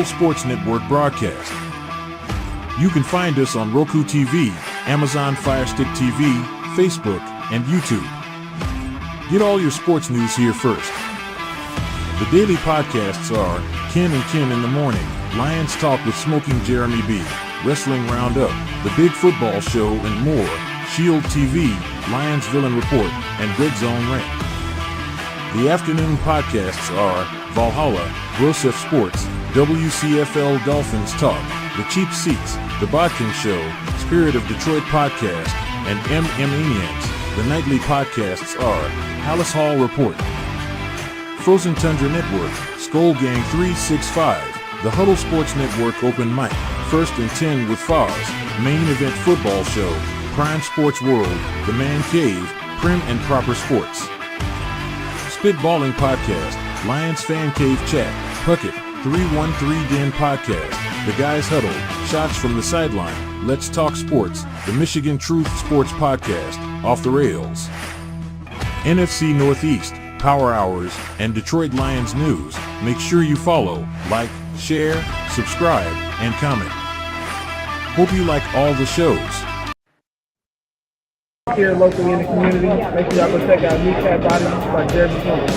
Sports Network broadcast. You can find us on Roku TV, Amazon Fire Stick TV, Facebook, and YouTube. Get all your sports news here first. The daily podcasts are Ken and Ken in the Morning, Lions Talk with Smoking Jeremy B, Wrestling Roundup, The Big Football Show, and more, Shield TV, Lions Villain Report, and Red Zone Rant. The afternoon podcasts are Valhalla, Grosef Sports, WCFL Dolphins Talk, The Cheap Seats, The Bodkin Show, Spirit of Detroit Podcast, and MM. The nightly podcasts are Palace Hall Report, Frozen Tundra Network, Skull Gang 365, The Huddle Sports Network Open Mic, First and 10 with Foz, Main Event Football Show, Prime Sports World, The Man Cave, Prim and Proper Sports. Spitballing Podcast, Lions Fan Cave Chat, Puckett, 313 Den Podcast, The Guys Huddle, Shots from the Sideline, Let's Talk Sports, The Michigan Truth Sports Podcast, Off the Rails, NFC Northeast, Power Hours, and Detroit Lions News. Make sure you follow, like, share, subscribe, and comment. Hope you like all the shows. Here locally in the community, make sure y'all go check out Kneecap Body by Jeremy Jones.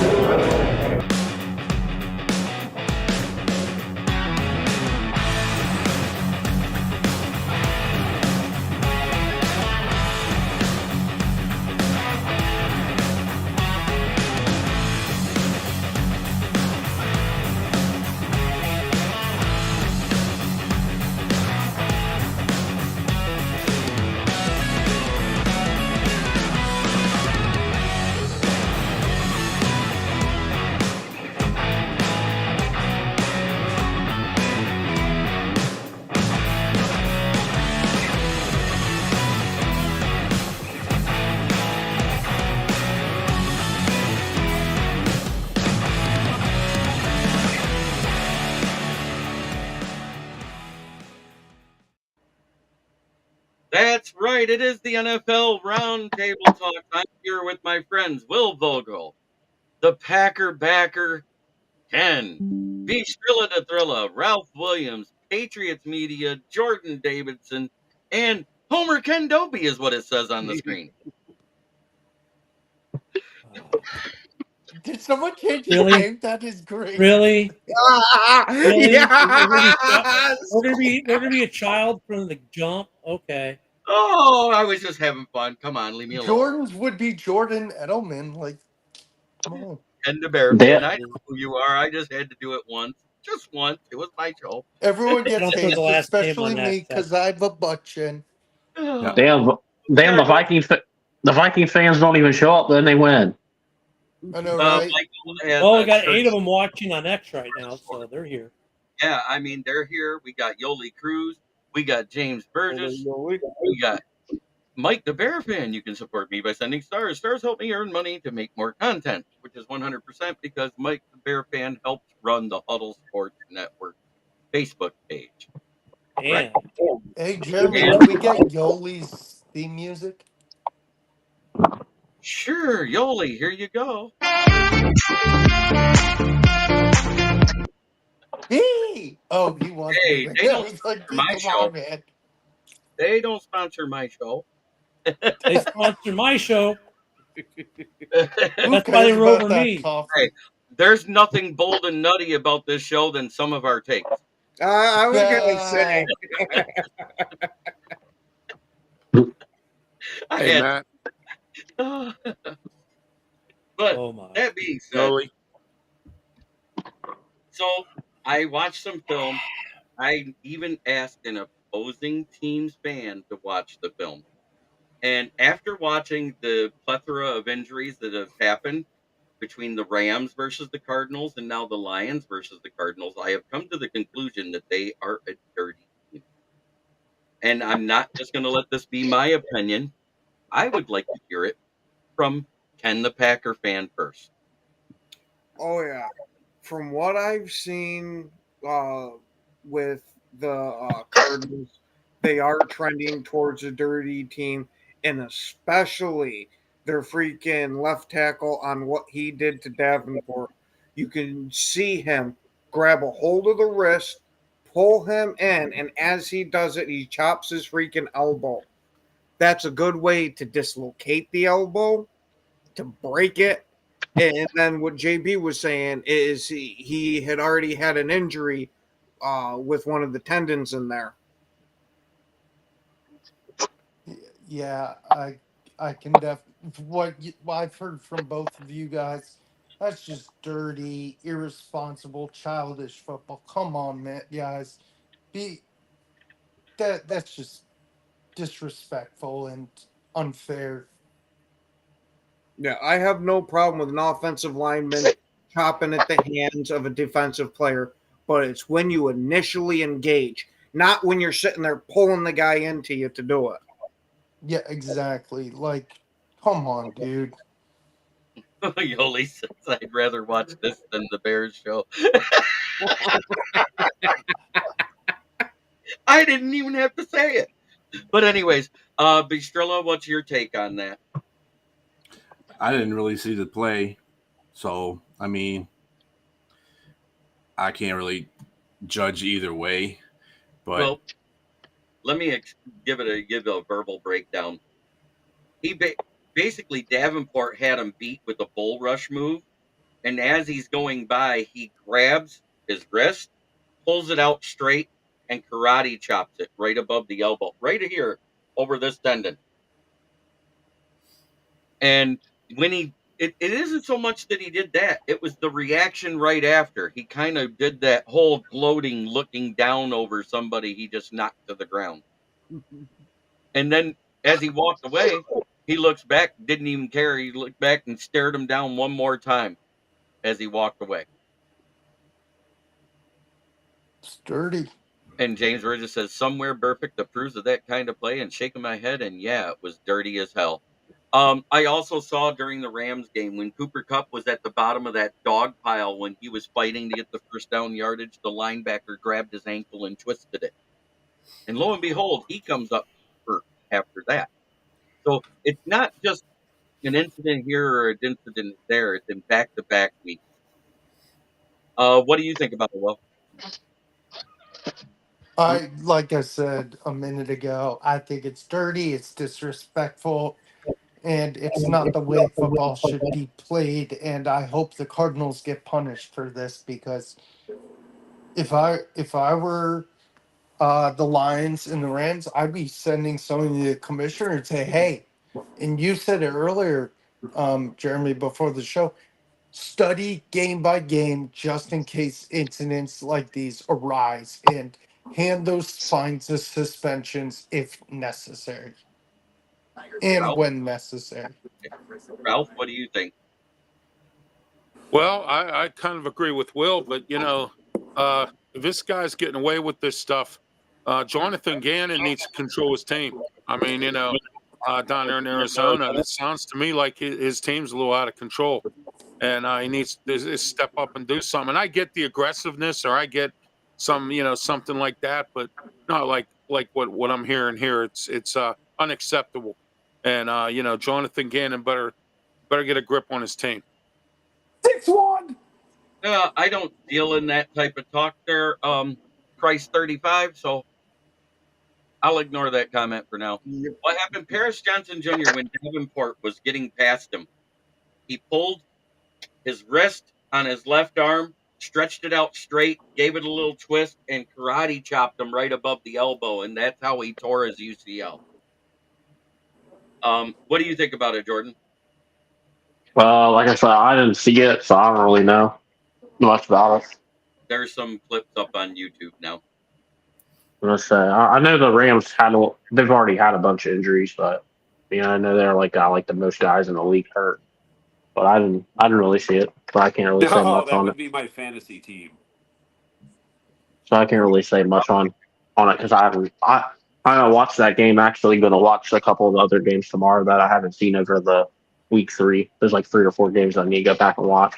That's right. It is the NFL Roundtable Talk. I'm here with my friends Will Vogel, the Packer backer, Ken, V Strilla to Thrilla, Ralph Williams, Patriots Media, Jordan Davidson, and Homer Ken Dopey is what it says on the screen. Did someone change your name? That is great. Really? Really? Yes! We're gonna be a child from the jump. Okay. Oh, I was just having fun. Come on, leave me alone. Jordan's would be Jordan Edelman. Like, come on. And the Bear fan. I know who you are. I just had to do it once. Just once. It was my show. Everyone Don't gets put taste, the last especially name on me, that because I have a butt chin. Damn, the Viking fans don't even show up, then they win. I know, right? Well, we got 8 of them watching on X right now, so they're here. Yeah, I mean, they're here. We got Yoli Cruz. We got James Burgess. We got Mike the Bear fan. You can support me by sending stars. Stars help me earn money to make more content, which is 100% because Mike the Bear fan helps run the Huddle Sports Network Facebook page. Damn. Right. Hey, Jeremy, can we get Yoli's theme music? Sure, Yoli, here you go. Hey! Oh, you want Hey, me? they don't I was like, sponsor my come show. on, man. They don't sponsor my show. They sponsor my show. Who That's why they cares wrote about for that me. coffee? Hey, there's nothing bold and nutty about this show than some of our takes. I was gonna say. Hey, Matt. But Oh my. that being said, Joey. so I watched some film. I even asked an opposing team's fan to watch the film. And after watching the plethora of injuries that have happened between the Rams versus the Cardinals and now the Lions versus the Cardinals, I have come to the conclusion that they are a dirty team. And I'm not just going to let this be my opinion. I would like to hear it from Ken the Packer fan first. Oh yeah, from what I've seen with the Cardinals, they are trending towards a dirty team, and especially their freaking left tackle on what he did to Davenport. You can see him grab a hold of the wrist, pull him in, and as he does it, he chops his freaking elbow. That's a good way to dislocate the elbow, to break it. And then what JB was saying is he had already had an injury with one of the tendons in there. Yeah, I can what I've heard from both of you guys. That's just dirty, irresponsible, childish football. Come on, man, guys. Be that's just disrespectful and unfair. Yeah, I have no problem with an offensive lineman chopping at the hands of a defensive player, but it's when you initially engage, not when you're sitting there pulling the guy into you to do it. Yeah, exactly. Like, come on, dude. Yoli says, I'd rather watch this than the Bears show. I didn't even have to say it. But anyways, Bistrilla, what's your take on that? I didn't really see the play, so I mean, I can't really judge either way. But Well, let me give a verbal breakdown. Basically Davenport had him beat with a bull rush move, and as he's going by, he grabs his wrist, pulls it out straight, and karate chops it right above the elbow, right here over this tendon. And when it isn't so much that he did that, it was the reaction right after. He kind of did that whole gloating, looking down over somebody he just knocked to the ground. And then as he walked away, he looks back, didn't even care. He looked back and stared him down one more time as he walked away. It's dirty. And James Ridges says, somewhere perfect approves of that kind of play, and shaking my head, and yeah, it was dirty as hell. I also saw during the Rams game when Cooper Kupp was at the bottom of that dog pile when he was fighting to get the first down yardage, the linebacker grabbed his ankle and twisted it. And lo and behold, he comes up hurt after that. So it's not just an incident here or an incident there. It's in back-to-back weeks. What do you think about it, Will? Like I said a minute ago, I think it's dirty, it's disrespectful, and it's not the way football should be played. And I hope the Cardinals get punished for this because if I were the Lions and the Rams, I'd be sending somebody to the commissioner and say, "Hey," and you said it earlier, Jeremy, before the show. Study game by game just in case incidents like these arise and hand those fines as suspensions if necessary and Ralph, when necessary. Ralph, what do you think? Well, I kind of agree with Will, but this guy's getting away with this stuff. Jonathan Gannon needs to control his team. I mean, down there in Arizona, it sounds to me like his team's a little out of control, and he needs to step up and do something. And I get the aggressiveness, or I get something like that, but not like what I'm hearing here. It's unacceptable, and Jonathan Gannon better get a grip on his team. 6-1. I don't deal in that type of talk there. Price 35, so I'll ignore that comment for now. Yep. What happened? Paris Johnson Jr. when Davenport was getting past him, he pulled his wrist on his left arm, stretched it out straight, gave it a little twist, and karate chopped him right above the elbow, and that's how he tore his UCL. What do you think about it, Jordan? well, like I said, I didn't see it, so I don't really know much about it. There's some clips up on YouTube now. Let's say I know the Rams they've already had a bunch of injuries, but I know they're got like the most guys in the league hurt. But I didn't really see it, so I can't really say No, much that on would it. be my fantasy team. So I can't really say much on it because I haven't watched that game. Actually, going to watch a couple of the other games tomorrow that I haven't seen over the week 3. There's like 3 or 4 games I need to go back and watch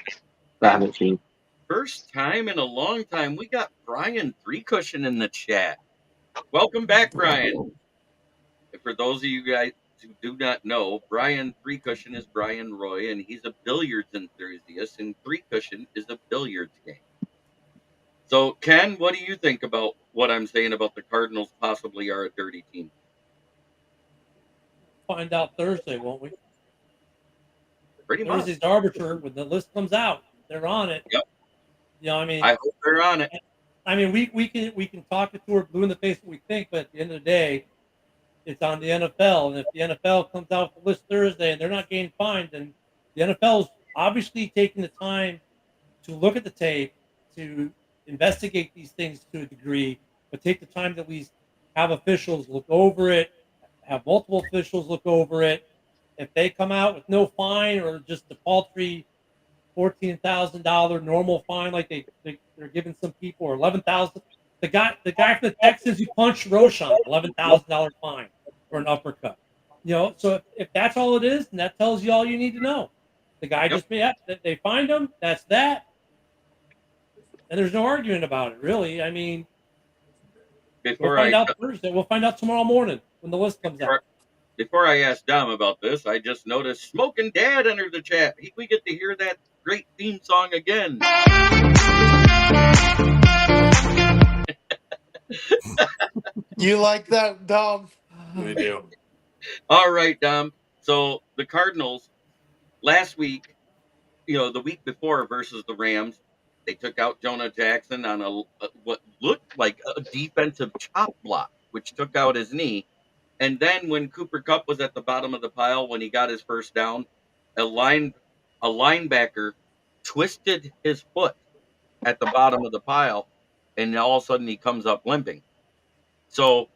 that I haven't seen. First time in a long time, we got Brian Three Cushion in the chat. Welcome back, Brian. And for those of you guys who do not know, Brian Three Cushion is Brian Roy, and he's a billiards enthusiast, and Three Cushion is a billiards game. So, Ken, what do you think about what I'm saying about the Cardinals possibly are a dirty team. Find out Thursday, won't we? Pretty much. Thursday's the arbiter. When the list comes out, they're on it. Yep. You know, I mean, I hope they're on it. I mean, we can talk it to her blue in the face what we think, but at the end of the day, it's on the NFL. And if the NFL comes out with the list Thursday and they're not getting fined, then the NFL's obviously taking the time to look at the tape, to investigate these things to a degree, but take the time to at least have officials look over it, have multiple officials look over it. If they come out with no fine or just the paltry $14,000 normal fine, like they're giving some people, or 11,000. The guy from the Texans who punched Roshan, $11,000 fine for an uppercut. You know, so if that's all it is, then that tells you all you need to know. The guy just they fined him. That's that. And there's no arguing about it, really. I mean, we'll find out Thursday. We'll find out tomorrow morning when the list comes out. Before I ask Dom about this, I just noticed Smoking Dad entered the chat. We get to hear that great theme song again. You like that, Dom? We do. All right, Dom. So the Cardinals last week, the week before versus the Rams, they took out Jonah Jackson on what looked like a defensive chop block, which took out his knee. And then when Cooper Kupp was at the bottom of the pile, when he got his first down, a linebacker twisted his foot at the bottom of the pile, and all of a sudden he comes up limping. So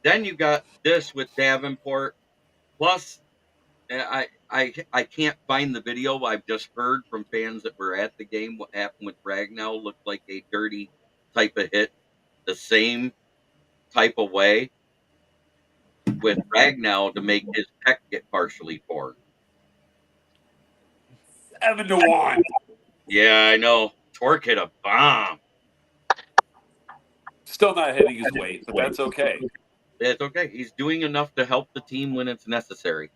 then you got this with Davenport. Plus, I can't find the video. I've just heard from fans that were at the game what happened with Ragnow looked like a dirty type of hit, the same type of way with Ragnow to make his pec get partially torn. 7-1. Yeah, I know. Torque hit a bomb. Still not hitting his weight, but that's okay. It's okay. He's doing enough to help the team when it's necessary,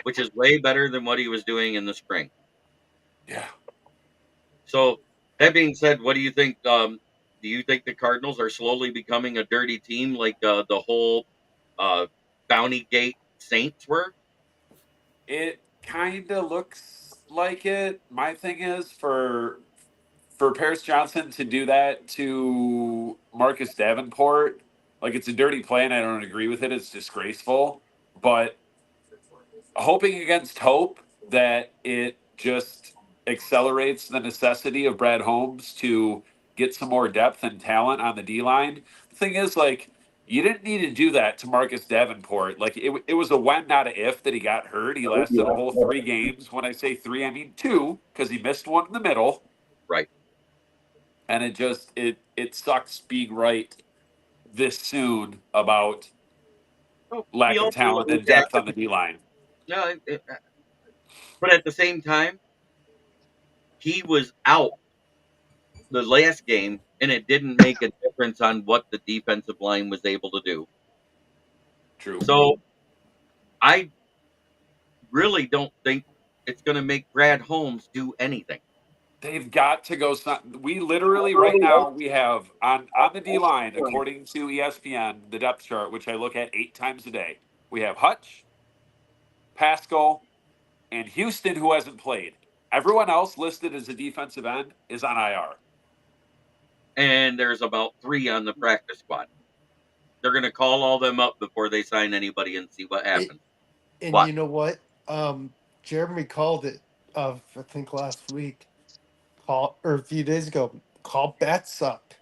which is way better than what he was doing in the spring. Yeah. So that being said, what do you think? Do you think the Cardinals are slowly becoming a dirty team like the whole Bounty Gate Saints were? It kind of looks like it. My thing is for Paris Johnson to do that to Marcus Davenport, like it's a dirty play, and I don't agree with it. It's disgraceful. But hoping against hope that it just accelerates the necessity of Brad Holmes to get some more depth and talent on the D line. The thing is, like, you didn't need to do that to Marcus Davenport. Like, it was a when, not a if that he got hurt. He lasted a whole 3 games. When I say 3, I mean 2, because he missed one in the middle. Right. And it sucks being right this soon about lack of talent and depth on the D line. No, but at the same time, he was out the last game, and it didn't make a difference on what the defensive line was able to do. True. So I really don't think it's going to make Brad Holmes do anything. They've got to go. We literally right now we have on the D line, according to ESPN, the depth chart, which I look at 8 times a day. We have Hutch, Pascal, and Houston, who hasn't played. Everyone else listed as a defensive end is on IR. And there's about 3 on the practice squad. They're going to call all them up before they sign anybody and see what happens. You know what? Jeremy called it. I think last week, or a few days ago. Call bets up.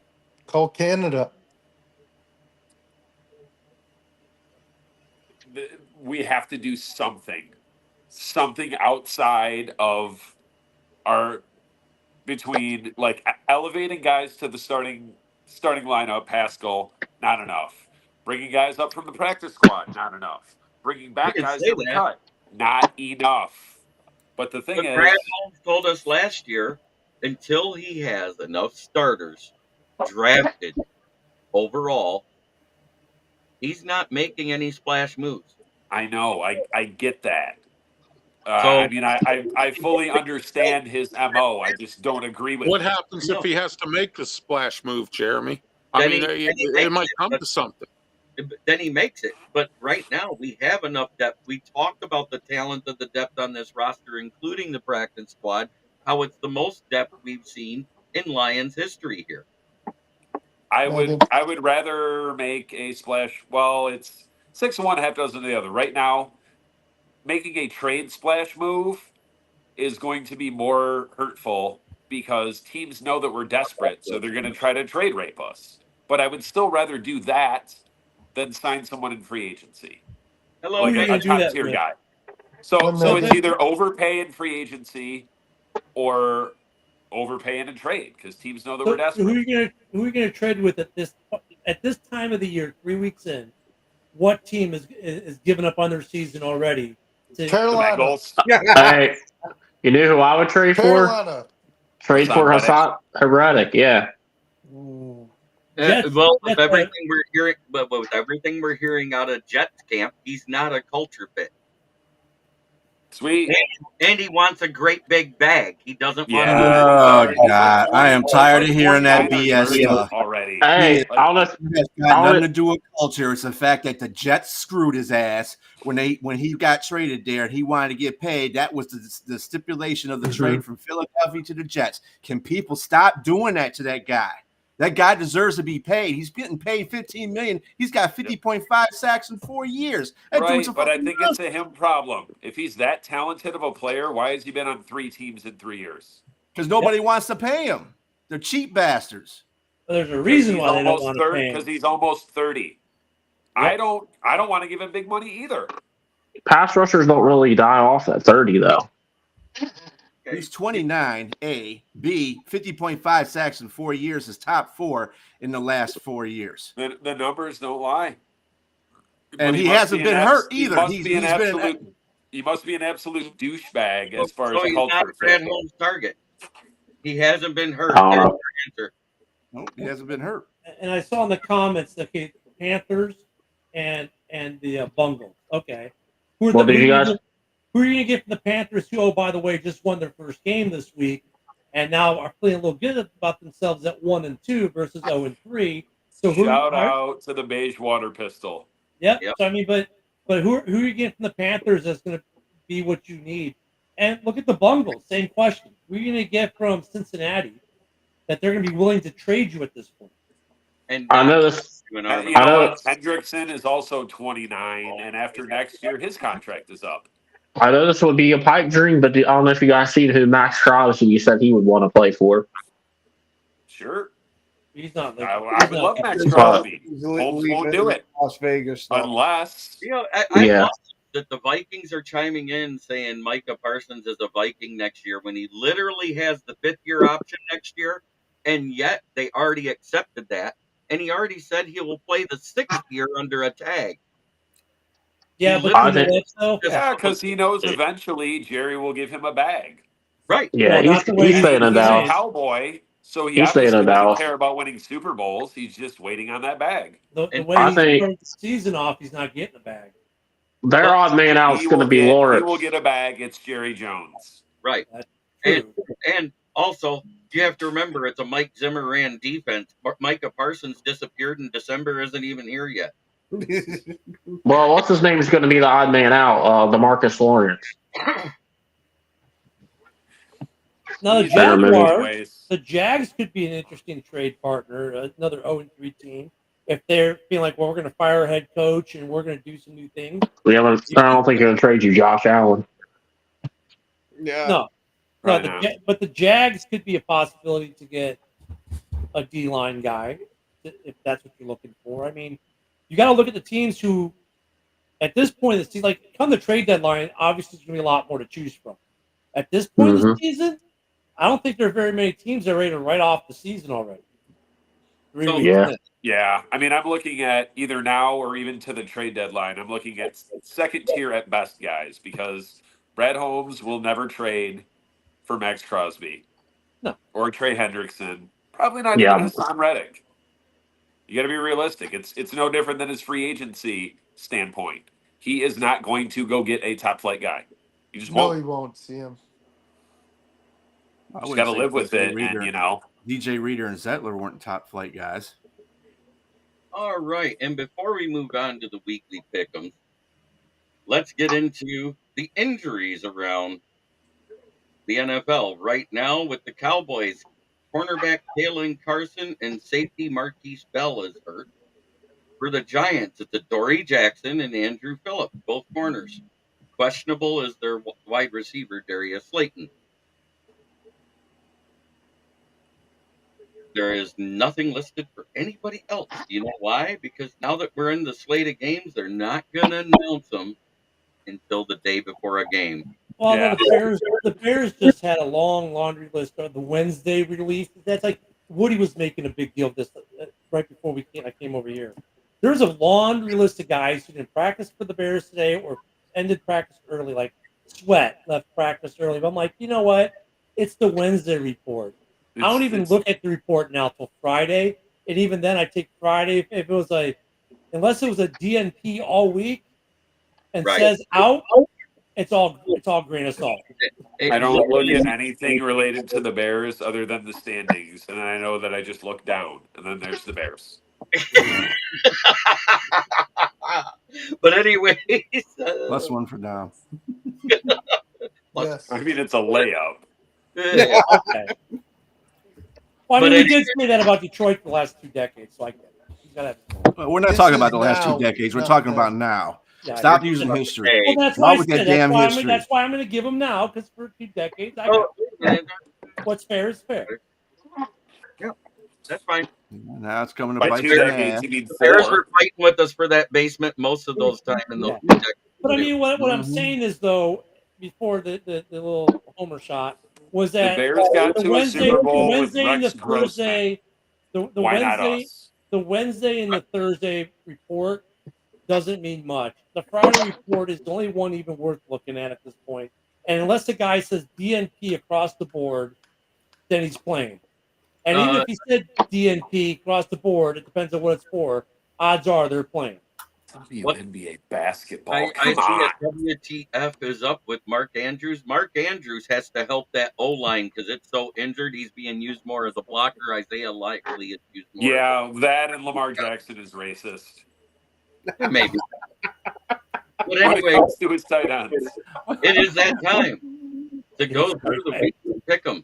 Call Canada. We have to do something outside of our between like elevating guys to the starting lineup. Pascal, not enough. Bringing guys up from the practice squad, not enough. Bringing back guys that we cut, not enough. But the thing is, Brad Holmes told us last year, until he has enough starters drafted overall, he's not making any splash moves. I know, I get that. I mean, I fully understand his MO. I just don't agree with What it. happens No. if he has to make the splash move, Jeremy? I Then mean, he it makes might it, come but to something. then he makes it. But right now, we have enough depth. We talked about the talent of the depth on this roster, including the practice squad, how it's the most depth we've seen in Lions history here. I Megan. would rather make a splash. Well, it's 6 of one, half dozen of the other. Right now, making a trade splash move is going to be more hurtful because teams know that we're desperate, so they're going to try to trade rape us. But I would still rather do that than sign someone in free agency, Hello, Who like are you a going to do top that tier with? guy. So One so it's Megan. either overpay in free agency or overpay in a trade because teams know that we're So desperate. who are you going to trade with at this time of the year, 3 weeks in? What team is giving up on their season already? To The Carolina. Bengals, Hey, you knew who I would trade for? Carolina. Trade Hassan for Reddick. Hassan Reddick. Yeah. Ooh. Jets, well, with Jets, everything we're hearing, but with everything we're hearing out of Jets camp, he's not a culture fit, Sweet. and he wants a great big bag. He doesn't want to Yeah. move. Oh He's like God, I 20. am He's tired like of hearing that 29ers BS version stuff. already. Hey, Like, It has got nothing to do with culture. It's the fact that the Jets screwed his ass when he got traded there and he wanted to get paid. That was the stipulation of the trade from Philadelphia to the Jets. Can people stop doing that to that guy? That guy deserves to be paid. He's getting paid $15 million. He's got 50.5 sacks in 4 years. That dude's a right, but I fucking think it's a him problem. If he's that talented of a player, why has he been on 3 teams in 3 years? because nobody wants to pay him. They're cheap bastards. there's a Because reason he's why they don't almost want to 30. pay Because him. he's almost 30. Yep. I don't want to give him big money either. pass rushers don't really die off at 30, though. Okay. He's 29, A. B, 50.5 sacks in 4 years is top 4 in the last 4 years. The numbers don't lie. And But he must hasn't be an been hurt He either. must be an He's been absolute. He must be an absolute douchebag as far So as he's not culture Brad fit. Holmes' target. He hasn't been hurt. I don't There's know. your answer. nope, he hasn't been hurt. And I saw in the comments the Panthers and the Bungles. Okay, Well, did you guys? who are you going to get from the Panthers? Who, oh, by the way, just won their first game this week, and now are feeling a little good about themselves at 1-2 versus 0-3. So Shout out to the beige water pistol. Yep. Yep. So I mean, but who are you getting from the Panthers that's going to be what you need? And look at the Bungles. Same question. Who are you going to get from Cincinnati that they're going to be willing to trade you at this point? And I know this. You I know know. what? Hendrickson is also 29, and after next year, his contract is up. I know this would be a pipe dream, but I don't know if you guys seen who Max Crosby said he would want to play for. Sure. He's not. I would love Max He's Crosby. He's Holmes leaving won't do it Las Vegas though. unless I Yeah. love that the Vikings are chiming in saying Micah Parsons is a Viking next year when he literally has the 5th-year option next year, and yet they already accepted that, and he already said he will play the 6th year under a tag. Yeah, He but I you know think. what though? yeah, because he knows eventually Jerry will give him a bag. Right. Yeah, Well, not the way he's he's staying in He's a Dallas. cowboy, so he He's staying in obviously doesn't Dallas. care about winning Super Bowls. He's just waiting on that bag. The And way I he think- started the season off, he's not getting a bag. Their Well, odd man out is He going to will be get. He Lawrence. will get a bag. It's Jerry Jones. Right. That's And true. and also you have to remember it's a Mike Zimmer ran defense. Micah Parsons disappeared in December, isn't even here yet. Well, what's his name is going to be the odd man out? The Marcus Lawrence. Now the He's better moving Jaguars, ways. the Jags could be an interesting trade partner, another 0-3 team. If they're feeling like, well, we're going to fire a head coach and we're going to do some new things. I don't think they're going to trade you Josh Allen. Yeah. No, Probably not. but the Jags could be a possibility to get a D-line guy if that's what you're looking for. I mean, you got to look at the teams who, at this point, it's like come the trade deadline, obviously there's going to be a lot more to choose from. At this point of the season, I don't think there are very many teams that are ready to write off the season already. 3 So- weeks Yeah. in. Yeah, I mean, I'm looking at either now or even to the trade deadline. I'm looking at second tier at best guys because Brad Holmes will never trade for Max Crosby. No. Or Trey Hendrickson. Probably not Yeah. even Hassan Reddick. You got to be realistic. It's no different than his free agency standpoint. He is not going to go get a top flight guy. You just No, won't. he won't see him. I Just wouldn't got to say live with DJ it, Reader, and DJ Reader and Zettler weren't top flight guys. All right, and before we move on to the weekly pick'ems, let's get into the injuries around the NFL right now with the Cowboys. Cornerback Kalen Carson and safety Marquise Bell is hurt. For the Giants, it's Adoree Jackson and Andrew Phillip, both corners. Questionable is their wide receiver Darius Slayton. There is nothing listed for anybody else. Do you know why? Because now that we're in the slate of games, they're not going to announce them until the day before a game. Well, Yeah. the Bears just had a long laundry list of the Wednesday release. That's like Woody was making a big deal of this right before I came over here. There's a laundry list of guys who didn't practice for the Bears today or ended practice early, like Sweat left practice early. But I'm like, you know what? It's the Wednesday report. I don't even look at the report now till Friday, and even then, I take Friday if it was unless it was a DNP all week and Right. says out. It's all grain of salt. I don't look at anything related to the Bears other than the standings, and I know that I just look down, and then there's the Bears. But anyways, +1 for Dom. Yes. I mean, it's a layup. Yeah. Okay. Well, I mean, we did say that about Detroit for the last 2 decades, so I get it. He's gotta have- Well, we're not This talking is about the last now, 2 decades. We're not talking then. about now. Yeah, Stop you're- using history. Hey, Well, that's Not why I with that said damn that's history. why I'm going to give him now, because for 2 decades, I oh, got what's fair is fair. yeah, that's fine. Now it's coming to By bite 2 you in the decades, ass. you mean The Bears 4. were fighting with us for that basement most of those time in those Yeah. 2 decades. But I too. mean, what I'm Mhm. saying is, though, before the little homer shot, was The that Bears got the to a Wednesday, Super the Bowl with Wednesday and the Rex Grossman. Thursday, the Why not Wednesday, us? the Wednesday and the Thursday report doesn't mean much. The Friday report is the only one even worth looking at this point. And unless the guy says DNP across the board, then he's playing. And even if he said DNP across the board, it depends on what it's for. Odds are they're playing. WNBA basketball. I Come see on. a WTF is up with Mark Andrews. Mark Andrews has to help that O line because it's so injured. He's being used more as a blocker. Isaiah Likely is used more. Yeah, that and Lamar Jackson is racist. Maybe. But When it anyway, comes to his tight ends. it is that time to go through the weekly pick'ems.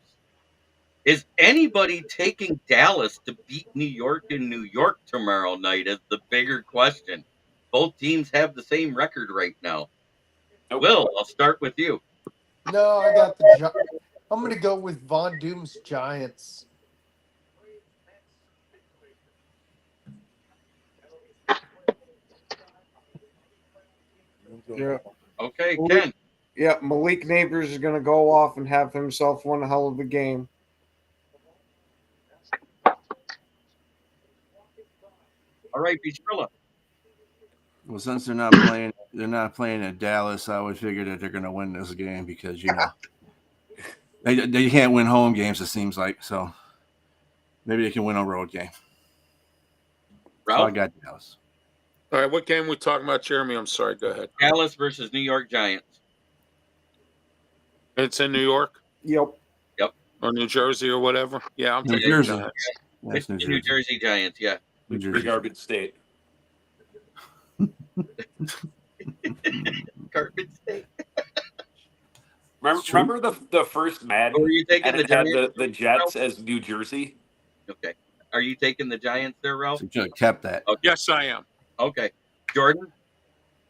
Is anybody taking Dallas to beat New York in New York tomorrow night? Is the bigger question. Both teams have the same record right now. Nope. Will, I'll start with you. No, I got I'm going to go with Von Doom's Giants. Yeah. Okay, Ken. Yeah, Malik Neighbors is going to go off and have himself one hell of a game. All right, Bistrilla. Well, since they're not playing at Dallas, I would figure that they're going to win this game because they can't win home games. It seems like so. Maybe they can win a road game. So I got Dallas. All right, what game we talking about, Jeremy? I'm sorry. Go ahead. Dallas versus New York Giants. It's in New York Yep. or New Jersey or whatever. Yeah, I'm New taking Jersey. Giants. That's It's the New Jersey Giants, yeah. New The Jersey. garbage state. Garbage State. Remember the first Madden? Or are you taking And the it had Giants? the Jets as New Jersey? Okay. Are you taking the Giants there, Ralph? So you could have kept that. Okay. Yes, I am. Okay. Jordan?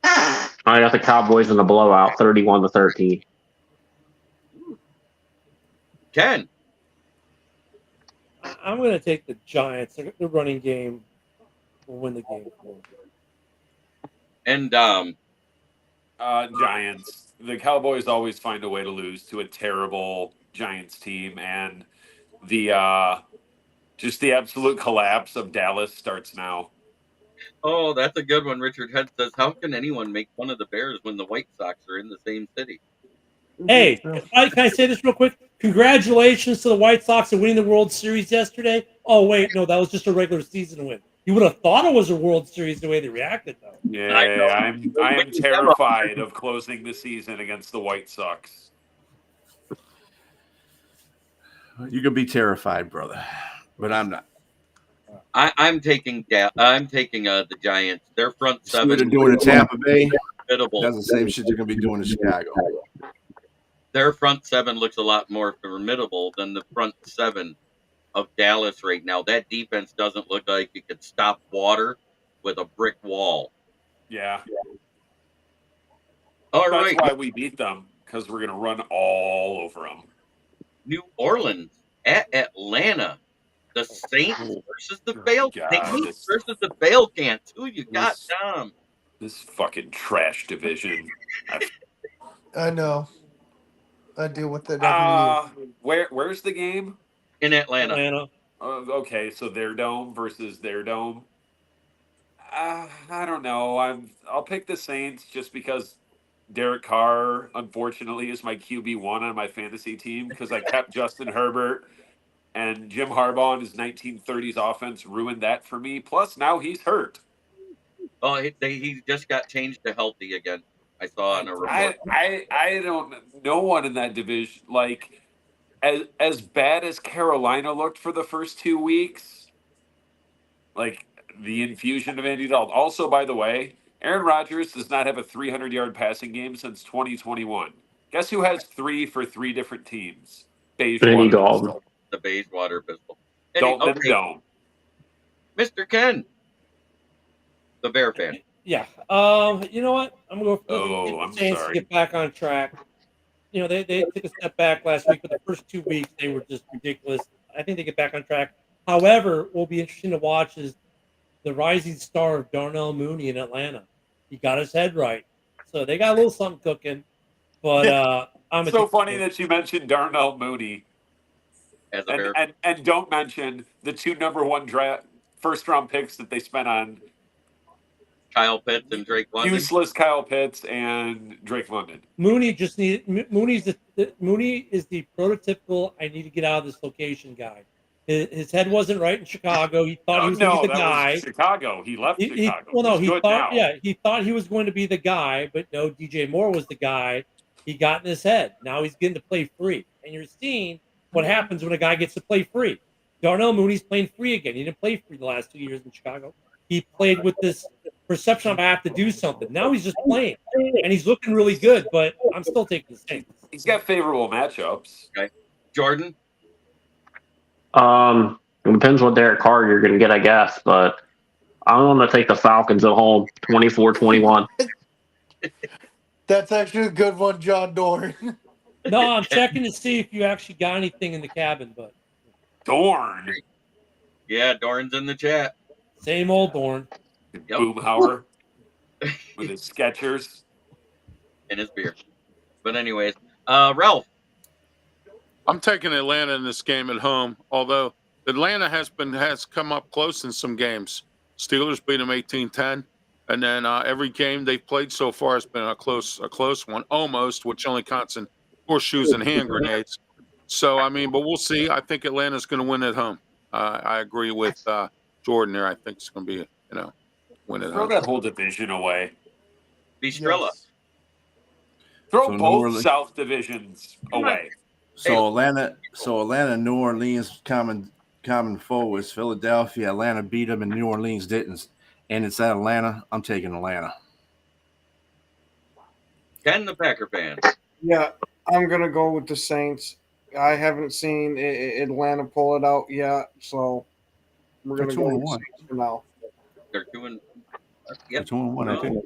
I got the Cowboys in the blowout, 31-13. Ken? I'm going to take the Giants. The running game will win the game. And Giants. The Cowboys always find a way to lose to a terrible Giants team, and the just the absolute collapse of Dallas starts now. oh, that's a good one. Richard Head says, how can anyone make fun of the Bears when the White Sox are in the same city? Hey, can I say this real quick? Congratulations to the White Sox on winning the World Series yesterday. Oh, wait, no, that was just a regular season win. You would have thought it was a World Series the way they reacted, though. Yeah, I am terrified of closing the season against the White Sox. You can be terrified, brother, but I'm not. I'm taking the Giants. Their front See what they're seven doing in Tampa Bay? formidable. That's the same shit they're going to be doing in Chicago. Their front seven looks a lot more formidable than the front seven of Dallas right now. That defense doesn't look like it could stop water with a brick wall. Yeah. All That's right, why we beat them, because we're going to run all over them. New Orleans at Atlanta. The Saints versus the Bale Saints versus the Bale Cants. Who you got, Tom? This fucking trash division. I know. I deal with it every year. Where's the game? In Atlanta. Okay, so their dome versus their dome. I don't know. I'll pick the Saints just because Derek Carr, unfortunately, is my QB1 on my fantasy team because I kept Justin Herbert and Jim Harbaugh and his 1930s offense ruined that for me. Plus, now he's hurt. Oh, he just got changed to healthy again. I saw on a report. I don't. No one in that division like as bad as Carolina looked for the first 2 weeks. Like the infusion of Andy Dalton. Also, by the way, Aaron Rodgers does not have a 300-yard passing game since 2021. Guess who has 3 for 3 different teams? Benny Dalton. The Bayswater Pistol. Dalton don't. Mr. Ken, the Bear fan. Yeah. You know what? I'm going to go for the Saints to get back on track. You know, they took a step back last week, but the first 2 weeks they were just ridiculous. I think they get back on track. However, what will be interesting to watch is the rising star of Darnell Mooney in Atlanta. He got his head right. So they got a little something cooking. But I'm so funny that you mentioned Darnell Mooney. And don't mention the 2 number 1 first round picks that they spent on Kyle Pitts and Drake London. Useless Kyle Pitts and Drake London. Mooney is the prototypical I need to get out of this location guy. His head wasn't right in Chicago. He thought he was going to be the guy. Was Chicago. He left Chicago. He thought he was going to be the guy, but no, DJ Moore was the guy. He got in his head. Now he's getting to play free. And you're seeing what happens when a guy gets to play free. Darnell Mooney's playing free again. He didn't play free the last 2 years in Chicago. He played with this perception of I have to do something. Now he's just playing, and he's looking really good, but I'm still taking the Saints. He's got favorable matchups. Okay. Jordan? It depends what Derek Carr you're going to get, I guess, but I'm going to take the Falcons at home, 24-21. That's actually a good one, John Dorn. No, I'm checking to see if you actually got anything in the cabin, but Dorn. Yeah, Dorn's in the chat. Same old Dorn. Yep. Boomhauer with his Skechers and his beer. But anyways, Ralph. I'm taking Atlanta in this game at home, although Atlanta has come up close in some games. Steelers beat them 18-10, and then every game they've played so far has been a close one, almost, which only counts in horseshoes and hand grenades. So, I mean, but we'll see. I think Atlanta's going to win at home. I agree with Jordan there. I think it's going to be, win at home. Throw that whole division away. Bistrella. Yes. Throw both South divisions away. So Atlanta, New Orleans, common foe is Philadelphia. Atlanta beat them, and New Orleans didn't. And it's at Atlanta. I'm taking Atlanta. Ken, the Packer fan. Yeah, I'm gonna go with the Saints. I haven't seen Atlanta pull it out yet, so we're gonna go with the Saints for now. They're 2-1. They're 2-1, I think.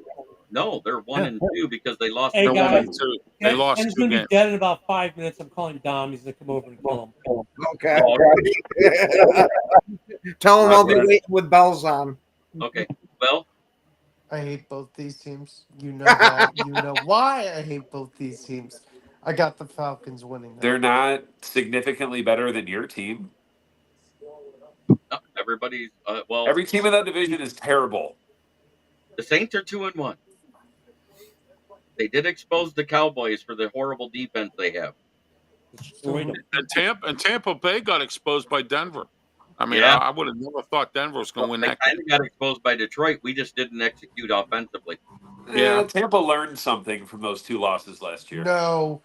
No, they're 1-2 because they lost. Hey, guys, 1-2. They lost Ken's 2 going to games. be dead in about 5 minutes. I'm calling Dom. He's going to come over and kill him. Okay. Tell him I'll be waiting with bells on. Okay. Well, I hate both these teams. You know that. You know why I hate both these teams. I got the Falcons winning. They're not significantly better than your team. everybody's every team in that division is terrible. The Saints are 2-1. They did expose the Cowboys for the horrible defense they have. And Tampa Bay got exposed by Denver. I mean, Yeah. I would have never thought Denver was going to win They that kind game. of got exposed by Detroit. We just didn't execute offensively. Yeah. Tampa learned something from those 2 losses last year. No,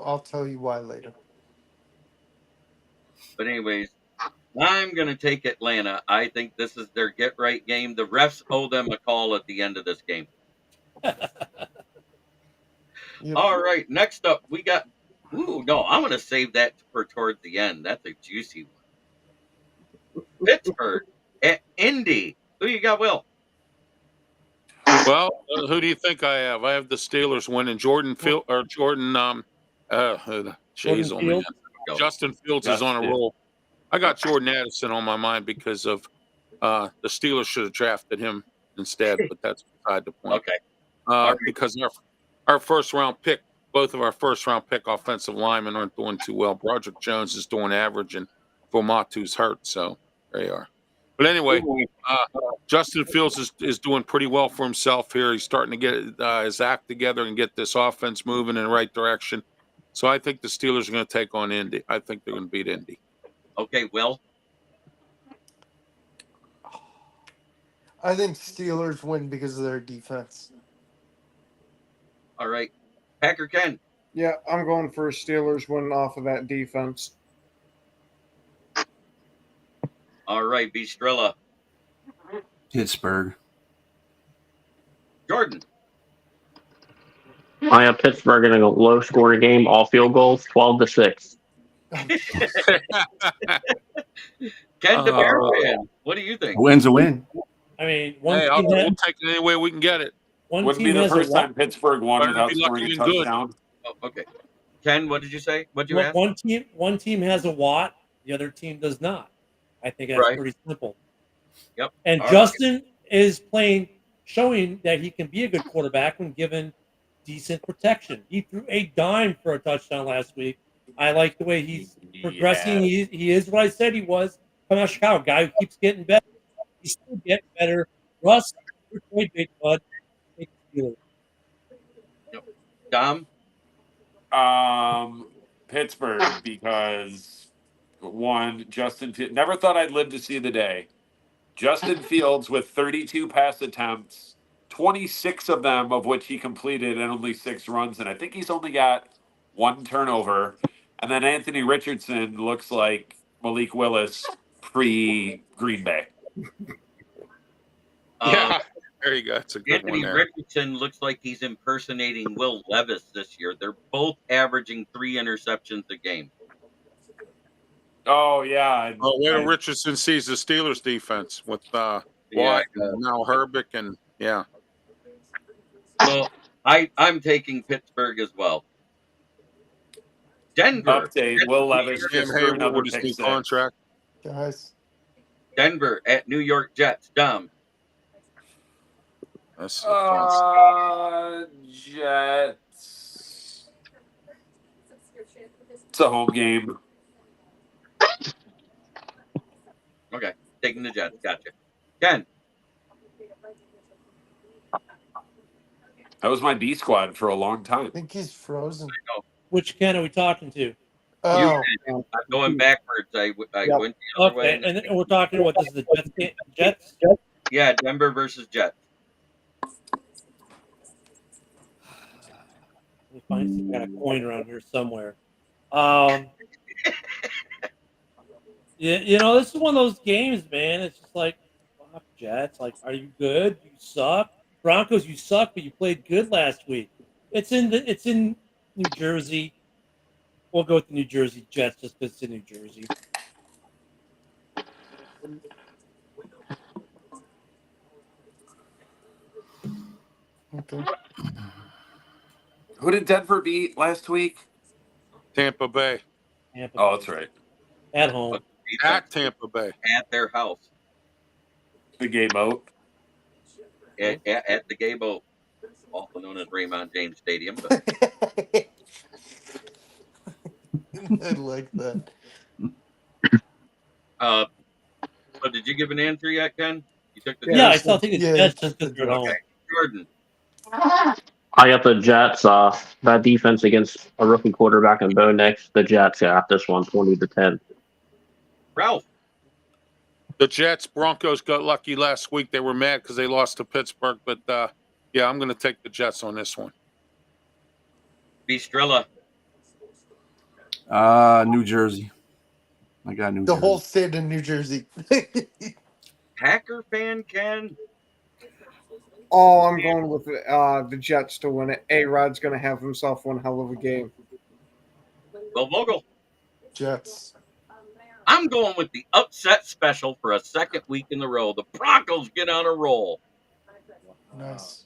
I'll tell you why later. But anyways, I'm going to take Atlanta. I think this is their get-right game. The refs owe them a call at the end of this game. Yep. All right, next up, we got – ooh, no, I'm going to save that for towards the end. That's a juicy one. Pittsburgh at Indy. Who you got, Will? Well, who do you think I have? I have the Steelers winning. Jordan Field or Jordan. Jay's on me. Fields? Justin Fields is on a roll. I got Jordan Addison on my mind because of the Steelers should have drafted him instead, but that's beside the point. Okay. Right. Because our first round pick, both of our first round pick offensive linemen aren't doing too well. Broderick Jones is doing average, and Fomatu's hurt, so there you are. But anyway, Justin Fields is doing pretty well for himself here. He's starting to get his act together and get this offense moving in the right direction. So I think the Steelers are going to take on Indy. I think they're going to beat Indy. Okay, Will. I think Steelers win because of their defense. All right. Packer Ken. Yeah, I'm going for Steelers winning off of that defense. All right, Bistrella. Pittsburgh. Jordan. I have Pittsburgh in a low-scoring game, all field goals, 12-6. Ken the Bear fan. What do you think? A win's a win. I mean, We'll take it any way we can get it. Wouldn't be the first time Pittsburgh won Better without be scoring a lucky and good. touchdown. Oh, okay. Ken, what did you say? What did you ask? One team has a Watt, the other team does not. I think that's Right. pretty simple. Yep. And All Justin is showing that he can be a good quarterback when given decent protection. He threw a dime for a touchdown last week. I like the way he's progressing. Yeah. He is what I said he was. Coming out of Chicago, guy who keeps getting better. He's still getting better. Russ, you're playing big bud. Take the Steelers. Dom. Pittsburgh, because one, Justin Fields. Never thought I'd live to see the day. Justin Fields with 32 pass attempts, 26 of them of which he completed and only 6 runs, and I think he's only got 1 turnover. And then Anthony Richardson looks like Malik Willis pre Green Bay. Yeah, there you go. That's a good Anthony one there. Richardson looks like he's impersonating Will Levis this year. They're both averaging 3 interceptions a game. Oh, yeah. Oh, where Richardson sees the Steelers defense with Watt and now Herbick and yeah. Well, I'm taking Pittsburgh as well. Denver. Update. Will Levis Jim just threw Hayward another with his pick new 6. contract. Guys. Denver at New York Jets. Dom. That's Jets. It's a home game. Okay. Taking the Jets. Gotcha. Ken. That was my B squad for a long time. I think he's frozen. Which Ken are we talking to? Oh, I'm going backwards. I went the other way. Okay, and we're talking what this is the Jets? Yeah, Denver versus Jets. Let me find some kind of coin around here somewhere. Yeah, this is one of those games, man. It's just like, fuck, Jets. Like, are you good? You suck. Broncos, you suck, but you played good last week. It's in New Jersey. We'll go with the New Jersey Jets just because it's in New Jersey. okay. Who did Denver beat last week? Tampa Bay. Oh, that's right. At home. At Tampa Bay. At their house. The game out. At the Gable, also known as Raymond James Stadium. But I like that. so did you give an answer yet, Ken? You took the Yeah, I Jets? still think it's Jets just because they're at home. Okay. Jordan. I got the Jets. That defense against a rookie quarterback in Bo Nix. The Jets got this one 20-10. Ralph. The Jets, Broncos got lucky last week. They were mad because they lost to Pittsburgh. But, yeah, I'm going to take the Jets on this one. Bistrella. New Jersey. I got New The Jersey. whole state of New Jersey. Packer fan, Ken? Oh, I'm going with the Jets to win it. A-Rod's going to have himself one hell of a game. Bill Vogel. Jets. I'm going with the upset special for a second week in a row. The Broncos get on a roll. Nice.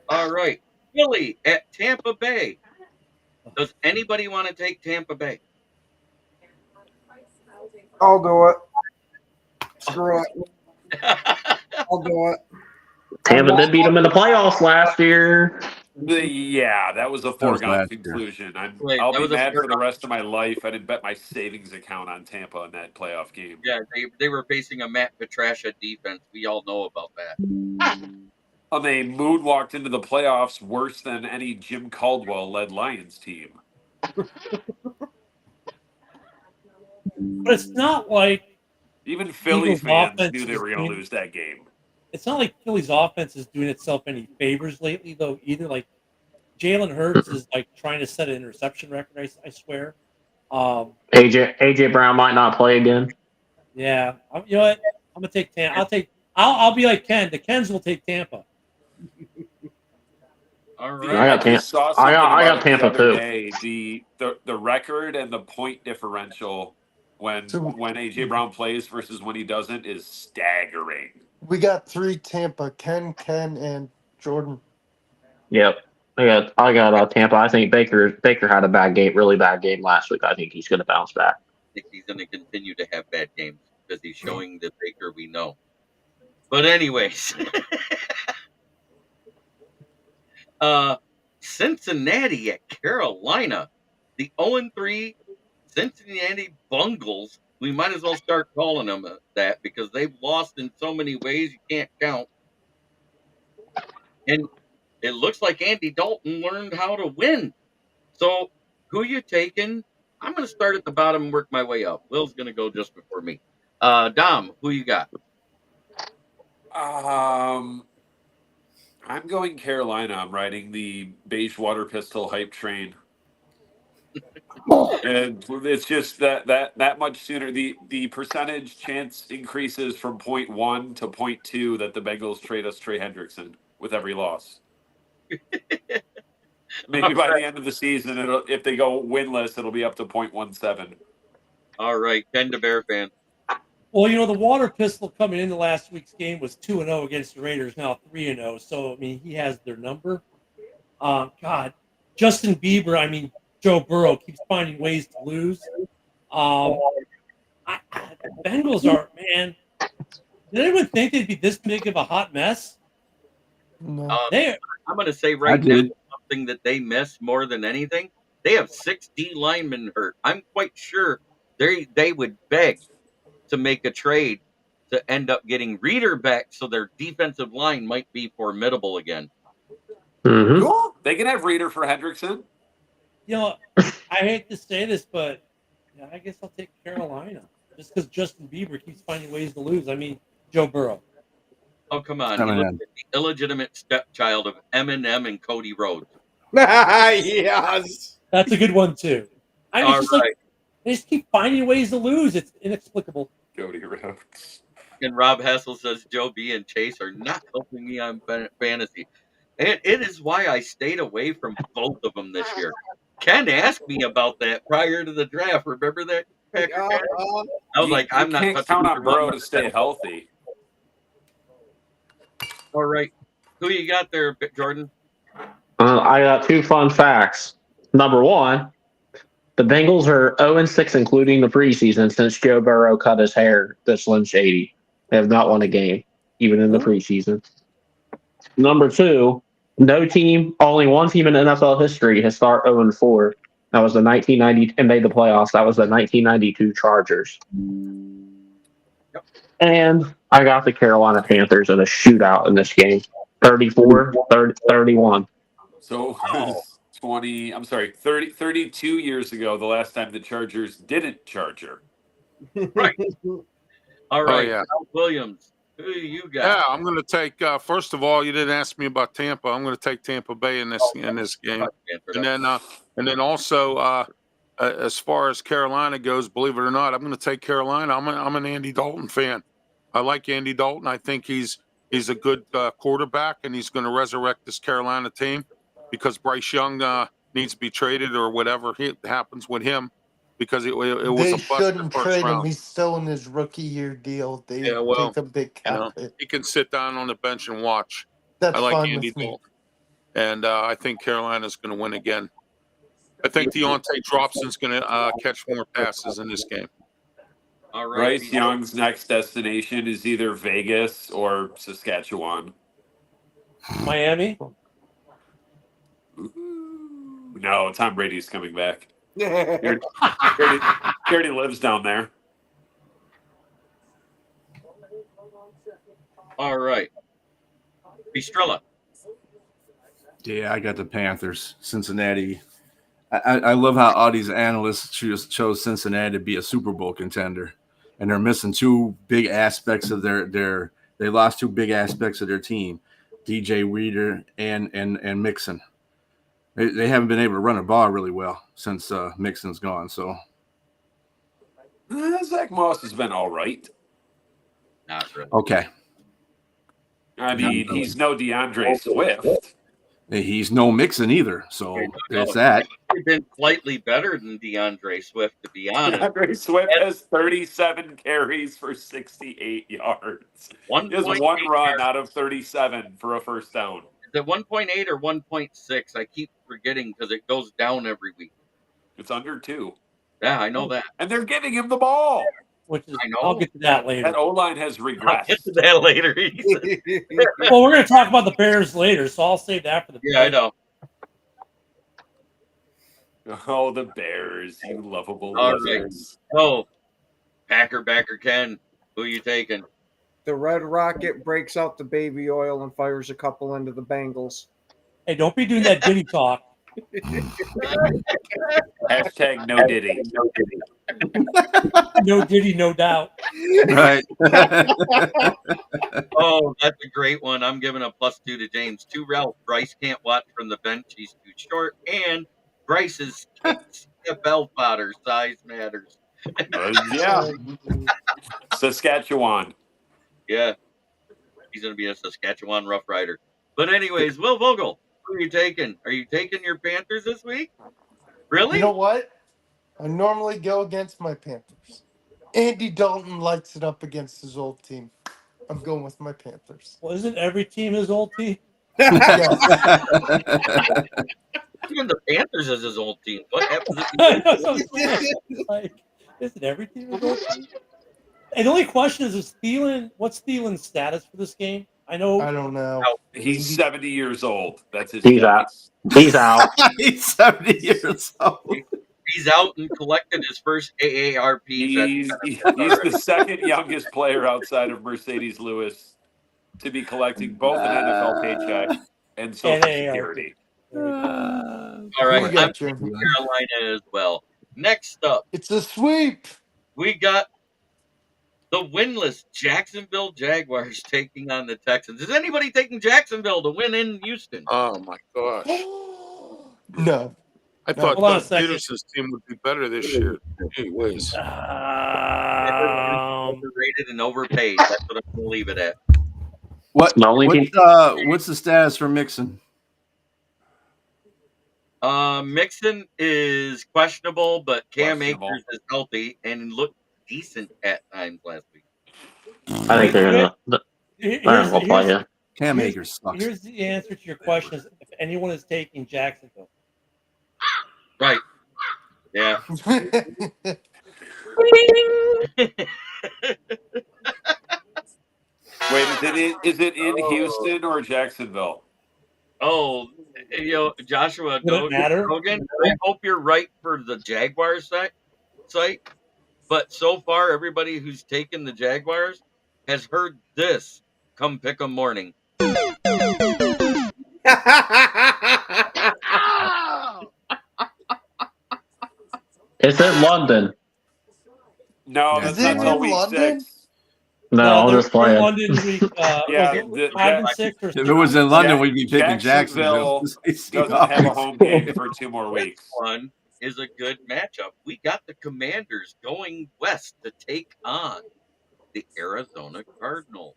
All right. Philly at Tampa Bay. Does anybody want to take Tampa Bay? I'll do it. Screw it. I'll do it. Tampa did beat them in the playoffs last year. Yeah, that was a foregone last year. conclusion. Wait, I'll that be was a mad for the foregone- rest of my life. I didn't bet my savings account on Tampa in that playoff game. Yeah, they were facing a Matt Patricia defense. We all know about that. They moonwalked into the playoffs worse than any Jim Caldwell-led Lions team. But it's not like Even Philly Eagles' fans offense knew they is were going to doing- lose that game. it's not like Philly's offense is doing itself any favors lately, though. Either like Jalen Hurts is like trying to set an interception record. I swear. AJ Brown might not play again. Yeah, you know what? I'm gonna take Tampa. I'll be like Ken. The Kens will take Tampa. All I right. got just saw I something got about it the Tampa other too. day. The record and the point differential when AJ Brown plays versus when he doesn't is staggering. We got 3 Tampa. Ken, and Jordan. Yep. I got Tampa. I think Baker had a bad game, really bad game last week. I think he's going to bounce back. I think he's going to continue to have bad games because he's showing the Baker we know. But anyways, Cincinnati at Carolina, the 0-3 Cincinnati Bungles. We might as well start calling them that because they've lost in so many ways you can't count. And it looks like Andy Dalton learned how to win. So who you taking? I'm going to start at the bottom and work my way up. Will's going to go just before me. Dom, who you got? I'm going Carolina. I'm riding the beige water pistol hype train. And it's just that much sooner. The percentage chance increases from 0.1 to 0.2 that the Bengals trade us Trey Hendrickson with every loss. Maybe by the end of the season, if they go winless, it'll be up to 0.17. All right, Ken the Bear fan. Well, you know, the water pistol coming into last week's game was 2-0 against the Raiders, now 3-0. So, I mean, he has their number. God, Justin Bieber, I mean, Joe Burrow keeps finding ways to lose. The Bengals are, man, did anyone think they'd be this big of a hot mess? No. I'm going to say right now something that they miss more than anything. They have 6 D linemen hurt. I'm quite sure they would beg to make a trade to end up getting Reeder back so their defensive line might be formidable again. Mm-hmm. Cool. They can have Reeder for Hendrickson. You know, I hate to say this, but yeah, I guess I'll take Carolina just because Justin Bieber keeps finding ways to lose. I mean, Joe Burrow. Oh, come on. He looks like the illegitimate stepchild of Eminem and Cody Rhodes. Yes. That's a good one, too. I mean, All it's just right. like they just keep finding ways to lose. It's inexplicable. Cody Rhodes. And Rob Hessel says Joe B and Chase are not helping me on fantasy. And it is why I stayed away from both of them this year. Ken asked me about that prior to the draft. Remember that, Packer fan? I was like, I'm not can't touching count on either Burrow one. to stay healthy. All right. Who you got there, Jordan? I got 2 fun facts. Number 1, the Bengals are 0-6, including the preseason, since Joe Burrow cut his hair this Slim Shady. They have not won a game, even in the preseason. Number 2, only one team in NFL history has started 0-4. That was the 1990 and made the playoffs. That was the 1992 Chargers. Yep. And I got the Carolina Panthers in a shootout in this game, 34-31. So 32 years ago, the last time the Chargers didn't charger. Right. All right, yeah. Ralph Williams. Who you got? Yeah, I'm going to take. First of all, you didn't ask me about Tampa. I'm going to take Tampa Bay in this game, and then also as far as Carolina goes, believe it or not, I'm going to take Carolina. I'm an Andy Dalton fan. I like Andy Dalton. I think he's a good quarterback, and he's going to resurrect this Carolina team because Bryce Young needs to be traded or whatever happens with him because it was They a bust the shouldn't first trade him. round. He's still in his rookie year deal. They Yeah, well, take a big cap hit. he can sit down on the bench and watch. That's I like fine Andy with me. Dalton, and I think Carolina's going to win again. I think Deontay Dropson's going to catch more passes in this game. All right. Bryce Young's next destination is either Vegas or Saskatchewan. Miami. No, Tom Brady's coming back. He Yeah. already lives down there. All right. Bistrella. Yeah, I got the Panthers. Cincinnati. I love how all these analysts chose Cincinnati to be a Super Bowl contender, and they're missing two big aspects of their. They lost two big aspects of their team, DJ Reader and Mixon. They haven't been able to run the ball really well since Mixon's gone. So Zach Moss has been all right. Not really. okay, I mean, he's no DeAndre Swift. he's no Mixon either. So there's that. He's been slightly better than DeAndre Swift, to be honest. DeAndre Swift has 37 carries for 68 yards. He has one run out of 37 for a first down. Is it 1.8 or 1.6? I keep forgetting because it goes down every week. It's under 2. Yeah, I know that. And they're giving him the ball. Which is, I know. I'll get to that later. That O-line has I'll regressed. get to that later. Well, we're going to talk about the Bears later, so I'll save that for the Yeah, I know. Oh, the Bears, you lovable All lizards. right. So, Packer Ken, who you taking? The Red Rocket breaks out the baby oil and fires a couple into the Bengals. Hey, don't be doing that Diddy talk. Hashtag no Diddy. No Diddy, no doubt. Right. Oh, that's a great one. I'm giving a +2 to James. 2 Ralph. Bryce can't watch from the bench. He's too short. And Bryce's NFL fodder. Size matters. Yeah. Saskatchewan. Yeah. He's going to be a Saskatchewan Rough Rider. But anyways, Will Vogel, who are you taking? Are you taking your Panthers this week? Really? You know what? I normally go against my Panthers. Andy Dalton lights it up against his old team. I'm going with my Panthers. Well, isn't every team his old team? Yes. Even the Panthers is his old team. What happens That's what I'm saying. Like, isn't every team his old team? And the only question is what's Thielen's status for this game? I don't know. He's 70 years old. That's his He's out. He's out. He's 70 years old. He's out and collected his first AARP. He's the second youngest player outside of Mercedes Lewis to be collecting both an NFL paycheck and Social Security. All right, Who I'm you got, taking Jim? Carolina as well. Next up, It's a sweep. we got the winless Jacksonville Jaguars taking on the Texans. Is anybody taking Jacksonville to win in Houston? Oh my gosh! No. I thought Hold on a Doug second. Peterson's team would be better this year. Gee whiz. Overrated and overpaid. That's what I'm going to leave it at. What's the status for Mixon? Mixon is questionable, but Cam Akers is healthy and looked decent at times last week. I think they're gonna. We'll play here. Cam Akers sucks. Here's the answer to your question: is if anyone is taking Jacksonville. Right. Yeah. Wait, is it in Houston or Jacksonville? Oh, Joshua Does it matter? Hogan, I hope you're right for the Jaguars site. But so far, everybody who's taken the Jaguars has heard this come pick 'em morning. It's in London. No, Yeah, that's is it not until in week London? 6. No, I'll just play in it. London week Yeah, was the it 5 and 6 or If it was in London, we'd be picking Jacksonville Jacksonville. doesn't have a home game for 2 more This weeks. one is a good matchup. We got the Commanders going west to take on the Arizona Cardinals.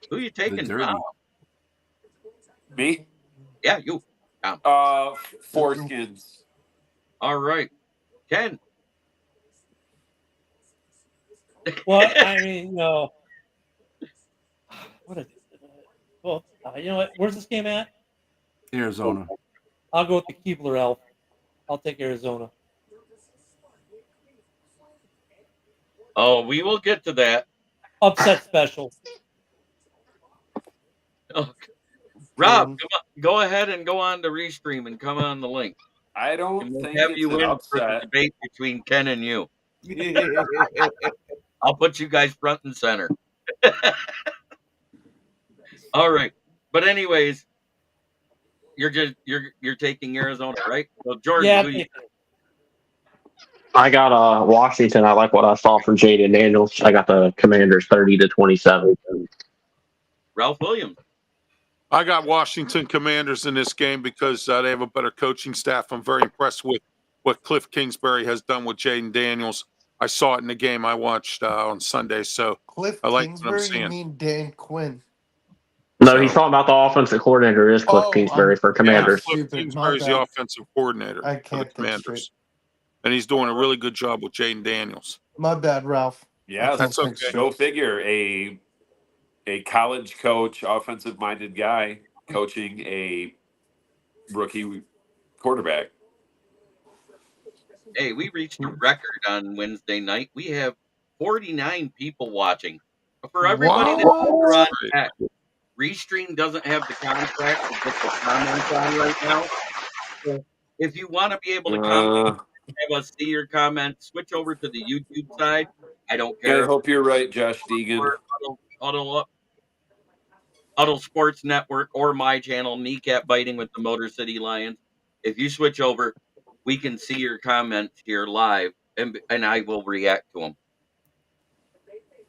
Who you The taking, Derby. Tom? Me? Yeah, you. Tom. Foreskins. All right. Ken. Well, I mean, what is it? Well, you know what? Where's this game at? Arizona. I'll go with the Keebler Elf. I'll take Arizona. Oh, we will get to that. Upset special. Oh, Rob, Jordan. come on, go ahead and go on to Restream and come on the link. I And don't we'll think have it's you an in for the upset. debate between Ken and you. I'll put you guys front and center. All right. But anyways, you're taking Arizona, right? So Jordan, Yeah, who you I got Washington. I like what I saw from Jaden Daniels. I got the Commanders 30-27. Ralph Williams. I got Washington Commanders in this game because they have a better coaching staff. I'm very impressed with what Cliff Kingsbury has done with Jaden Daniels. I saw it in the game I watched on Sunday, so Cliff I like what I'm Kingsbury, you seeing. mean Dan Quinn? No, So- he's talking about the offensive coordinator is Cliff Oh, Kingsbury for Yeah, Commanders. Cliff Stupid. My Kingsbury is the bad. offensive coordinator I for the can't think straight. Commanders, and he's doing a really good job with Jaden Daniels. My bad, Ralph. Yeah, I can't that's think okay. Go straight. figure. A college coach, offensive minded guy coaching a rookie quarterback. Hey, we reached a record on Wednesday night. We have 49 people watching. For everybody that's What? on chat, Restream doesn't have the contract to get the comments on right now. So if you want to be able to comment, have us see your comments, switch over to the YouTube side. I don't I care. hope you're right, Josh Deegan. Or Huddle Sports Network or my channel, Kneecap Biting with the Motor City Lions. If you switch over, we can see your comments here live, and I will react to them.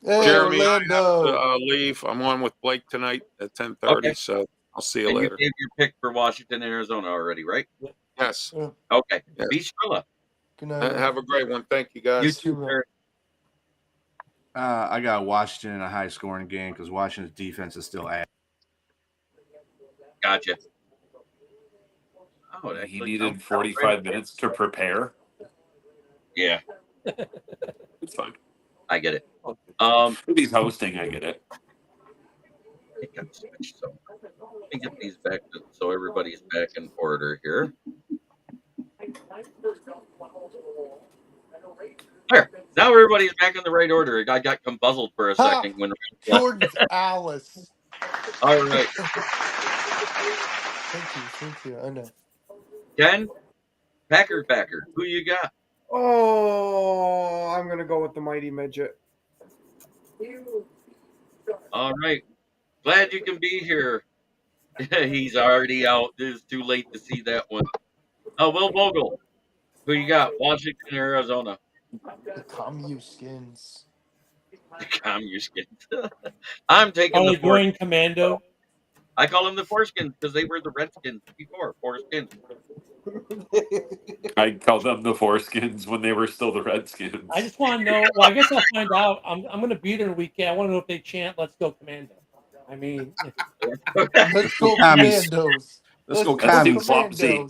Hey, Jeremy, I have Orlando. to leave. I'm on with Blake tonight at 10:30, Okay. so I'll see you And you later. gave your pick for Washington and Arizona already, right? Yes. Yeah. Okay. Yes. Be Strilla. Good night. Have a great one. Thank you, You guys. too, sir. I got Washington in a high scoring game because Washington's defense is still ass. Gotcha. Oh, it He actually needed sounds 45 right. minutes to prepare. Yeah, It's fine. I get it. If he's hosting, I get it. It got switched, so let me get these back so everybody's back in order here. There. Now everybody's back in the right order. I got confuzzled for a Ha! second when. Jordan's Alice. All right, Thank you. I know. Ken, Packer, who you got? Oh, I'm gonna go with the mighty midget. All right, glad you can be here. He's already out. It's too late to see that one. Will Vogel, who you got? Washington, Arizona. The Commune Skins. Commuskins. I'm taking Are the they four. going commando? I call them the foreskins because they were the Redskins before. Foreskins. I called them the Foreskins when they were still the Redskins. I just want to know. Well, I guess I'll find out. I'm going to be there in a week. I want to know if they chant "Let's go Commando." I mean, Let's go Commies. Commandos. Let's go That's too commies. clumsy.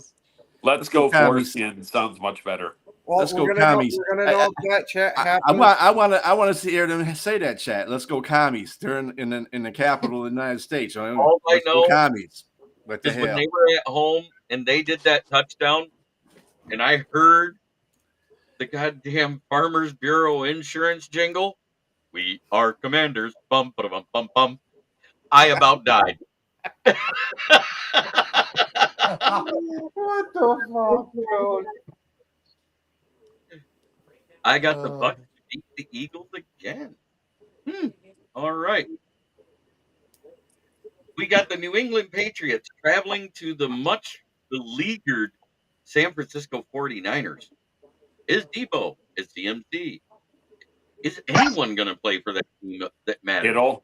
Let's go commies. Foreskin sounds much better. Well, Let's go we're gonna commies. We're gonna know if that chat happens. I want to hear them say that chat. Let's go commies. They're in the capital of the United States. All I Let's go know commies. What the is when hell? they were at home and they did that touchdown, and I heard the goddamn Farmers Bureau insurance jingle. We are commanders. Bum, bum, bum, bum. I about died. What the fuck? I got the Bucks to beat the Eagles again. All right. We got the New England Patriots traveling to the much beleaguered San Francisco 49ers. Is Debo? Is CMC? Is anyone going to play for that team that matters? Kittle.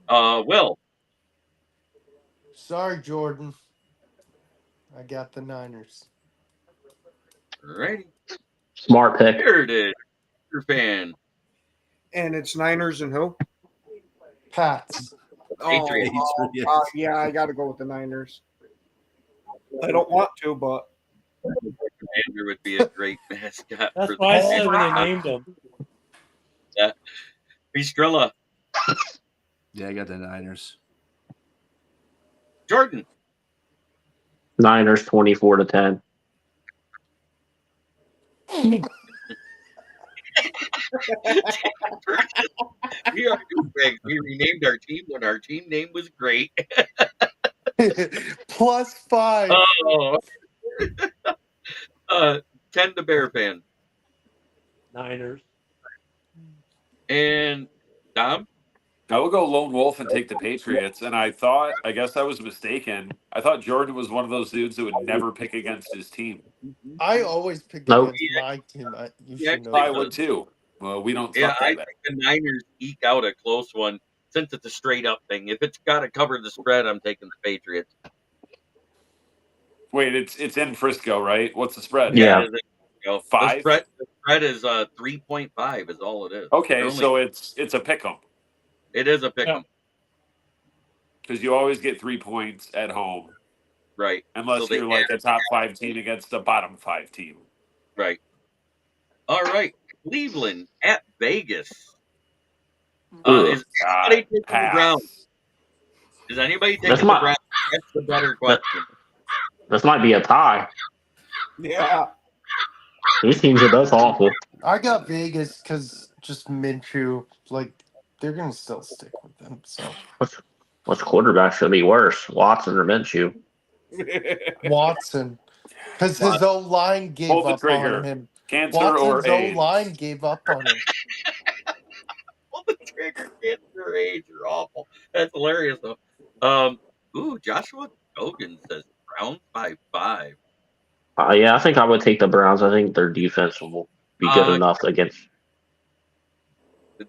Will. Sorry, Jordan. I got the Niners. Alrighty. Smart pick. Here it is. Your fan. And it's Niners and who? Pats. Patriots. Yeah, I got to go with the Niners. I don't want to, but Commander would be a great mascot. That's for what I the said when they named him. Yeah. Pistrella. Yeah, I got the Niners. Jordan. Niners 24-10. We are douchebags. We renamed our team when our team name was great. +5. Oh. Ken the Bear fan. Niners. And Dom? I will go lone wolf and take the Patriots. And I guess I was mistaken. I thought Jordan was one of those dudes that would never pick against his team. I always pick Nope. against my team. You Yeah, should know I that. would too. Well, we don't Yeah, talk I that think the Niners eke out a close one since it's a straight up thing. If it's got to cover the spread, I'm taking the Patriots. Wait, it's in Frisco, right? What's the spread? Yeah. It is, you know, 5? The spread is 3.5 is all it is. Okay, so it's a pick 'em. It is a pick 'em. Because you always get 3 points at home. Right. Unless So you're like a top 5 team against a bottom 5 team. Right. All right. Cleveland at Vegas. Is anybody taking the Browns? Is anybody taking the Browns? That's the better question. This might be a tie. yeah. These teams are both awful. I got Vegas because just Minshew, like, they're going to still stick with them. So What's quarterback should be worse, Watson or Minshew? Watson, because his O-line gave Pull the up trigger. on him. Cancer Watson's or AIDS. O-line gave up on him. Pull the trigger, kids your age are awful. That's hilarious though. Joshua Hogan says Browns by 5. Yeah, I think I would take the Browns. I think their defense will be good enough against.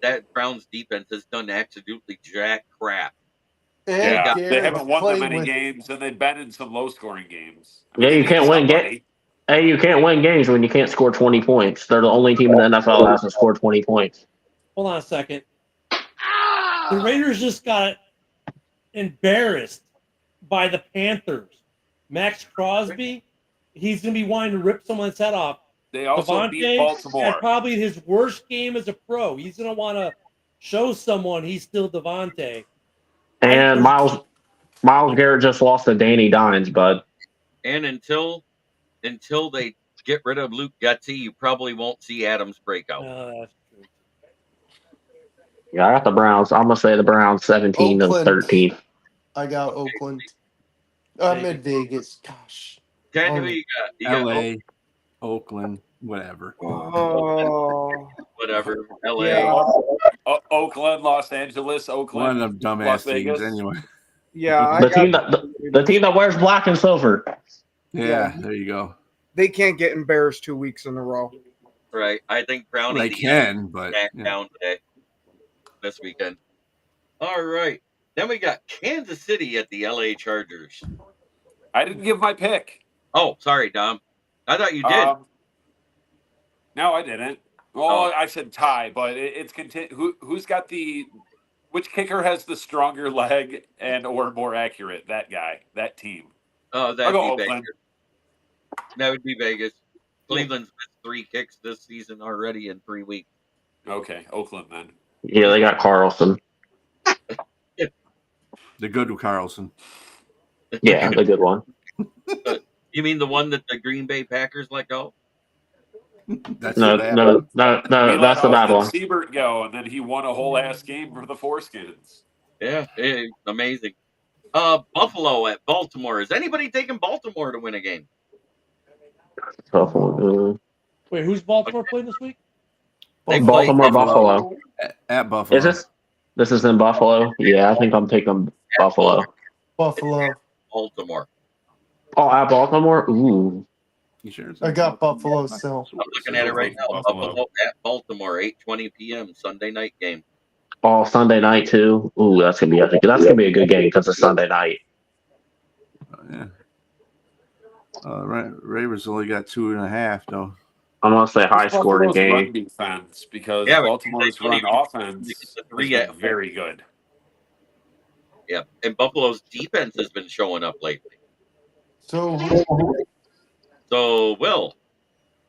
That Browns defense has done absolutely jack crap. Yeah, they haven't won that many games, and they've been in some low-scoring games. I mean, Yeah, you can't win games. Hey, you can't win games when you can't score 20 points. They're the only team in the NFL that hasn't scored 20 points. Hold on a second. The Raiders just got embarrassed by the Panthers. Max Crosby, he's going to be wanting to rip someone's head off. They also beat Baltimore. At probably his worst game as a pro. He's going to want to show someone he's still Devontae. And Miles Garrett just lost to Danny Dimes, bud. And until they get rid of Luke Getsy, you probably won't see Adams break out. That's true. Yeah, I got the Browns. I'm gonna say the Browns 17-13. I got Oakland. I'm in Vegas. Gosh. Ken, who you got? You LA, Oakland, whatever. Whatever. LA. Yeah. Oakland, Los Angeles, Oakland. One of them dumbass Las teams, Vegas. anyway. Yeah. The team that wears black and silver. Yeah, there you go. They can't get embarrassed 2 weeks in a row. Right. I think Brownie They can, but back down today. This weekend. All right. Then we got Kansas City at the LA Chargers. I didn't give my pick. Oh, sorry, Dom. I thought you did. No, I didn't. Well, I said tie, but it's who's got which kicker has the stronger leg and or more accurate? That guy, that team. Oh, I'll go that'd be Oakland. Vegas. That would be Vegas. Cleveland's missed 3 kicks this season already in 3 weeks. Okay, Oakland then. Yeah, they got Carlson. the good Carlson. Yeah, the good one. You mean the one that the Green Bay Packers let go? That's No, that's the bad one. Siebert go, and then he won a whole ass game for the Foreskins. Yeah, amazing. Buffalo at Baltimore. Is anybody taking Baltimore to win a game? Tough one. Wait, who's Baltimore playing this week? Baltimore, Buffalo. At Buffalo. Is this is in Buffalo? Yeah, I think I'm taking Buffalo. Buffalo. Baltimore. Oh, at Baltimore? Ooh. You sure? I got Buffalo still. I'm looking at it right now. Buffalo at Baltimore, 8:20 p.m. Sunday night game. Oh, Sunday night too. Ooh, that's gonna be a good game because it's Sunday night. Yeah. Ravens only got 2.5 though. I'm gonna say high scoring Buffalo's run game. defense, because Yeah, but Baltimore's they don't run even get offense the has three been at home. very good. Yeah, and Buffalo's defense has been showing up lately. So So, Will,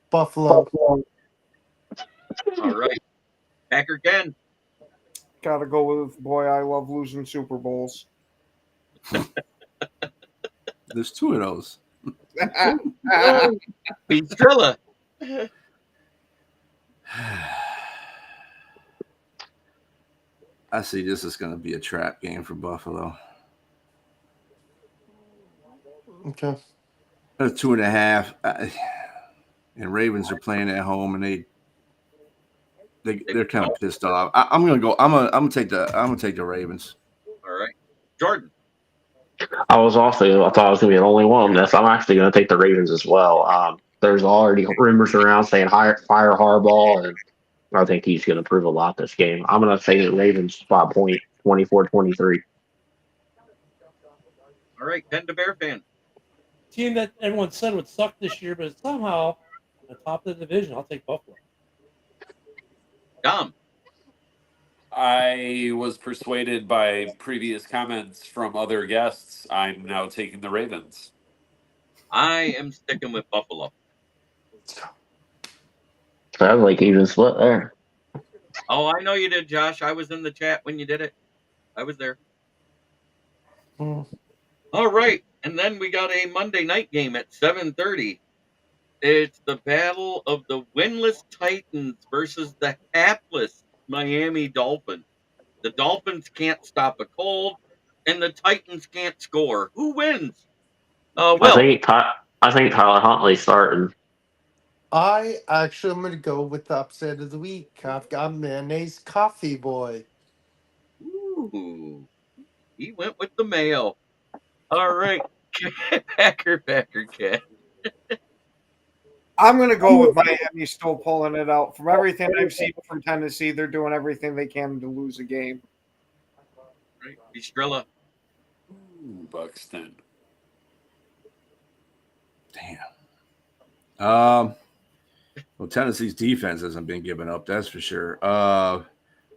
Buffalo. all right, Packer Ken. Gotta go with boy. I love losing Super Bowls. There's 2 of those. Pete Strilla. I see this is going to be a trap game for Buffalo. Okay. That's 2.5. And Ravens are playing at home, and they're kind of pissed off. I'm gonna go. I'm gonna take the Ravens. All right, Jordan. I thought I was gonna be the only one on this. I'm actually gonna take the Ravens as well. There's already rumors around saying fire Harbaugh, and I think he's gonna prove a lot this game. I'm gonna say the Ravens by a point, 24-23. All right, Ken the Bear fan. Team that everyone said would suck this year, but somehow on top of the division. I'll take Buffalo. Dom. I was persuaded by previous comments from other guests. I'm now taking the Ravens. I am sticking with Buffalo. Sounds like even split there. Oh, I know you did, Josh. I was in the chat when you did it. I was there. Mm. All right, and then we got a Monday night game at 7:30. It's the battle of the winless Titans versus the hapless Miami Dolphins. The Dolphins can't stop a cold, and the Titans can't score. Who wins? I Will. think Tyler Huntley's starting. I actually am gonna go with the upset of the week. I've got mayonnaise coffee boy. Ooh, he went with the mayo. All right, Packer Cat. I'm gonna go with Miami still pulling it out. From everything I've seen from Tennessee, they're doing everything they can to lose a game. Right, Estrella. Ooh, Buxton. Damn. Well, Tennessee's defense hasn't been giving up. That's for sure. I'm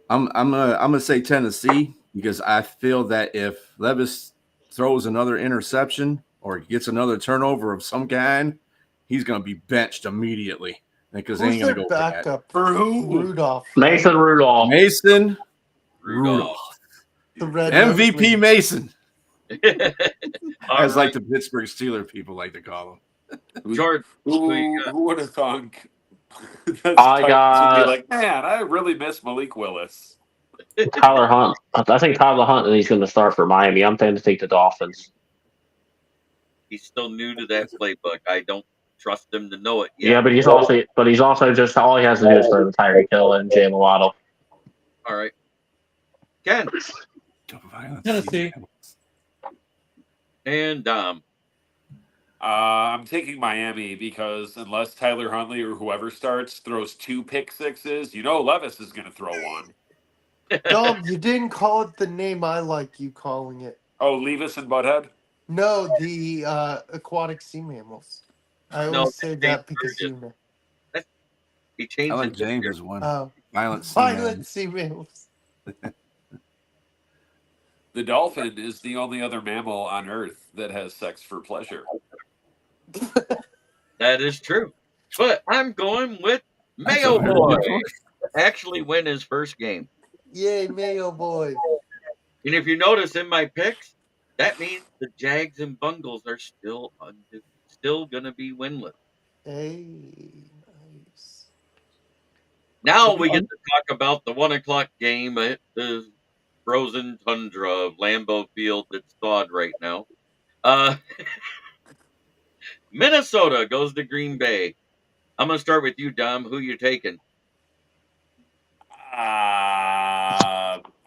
gonna say Tennessee because I feel that if Levis throws another interception or gets another turnover of some kind, he's gonna be benched immediately because they Who's ain't gonna their go for that. backup? For who? Rudolph. Mason Right? Rudolph. Mason Rudolph. The red MVP Mason, All as like right, the Pittsburgh Steeler people like to call him. Jordan. Who you Who would have thunk the I Titans would be got like, man, I really miss Malik Willis. got? Tyler Hunt. I think Tyler Hunt, and he's going to start for Miami. I'm tending to take the Dolphins. He's still new to that playbook. I don't trust him to know it yet. Yeah, but he's also just all he has to do is throw the Tyreek Hill and Jalen Waddle. All right, Ken Tennessee. and Dom. I'm taking Miami because unless Tyler Huntley or whoever starts throws 2 pick sixes, Levis is going to throw one. Dom, you didn't call it the name I like you calling it. Oh, Levis and Butthead? No, the aquatic sea mammals. I No, always say they that because changed you know. He changed I it like this year. James's one. Oh, Violent violent sea mammals. The dolphin is the only other mammal on Earth that has sex for pleasure. That is true. But I'm going with That's Mayo a very Boy. good choice. Actually win his first game. Yay, Mayo boy. And if you notice in my picks, that means the Jags and Bungles are still going to be winless. Hey, nice. Now we get to talk about the 1 o'clock game at the frozen tundra of Lambeau Field that's thawed right now. Uh, Minnesota goes to Green Bay. I'm going to start with you, Dom. Who you taking?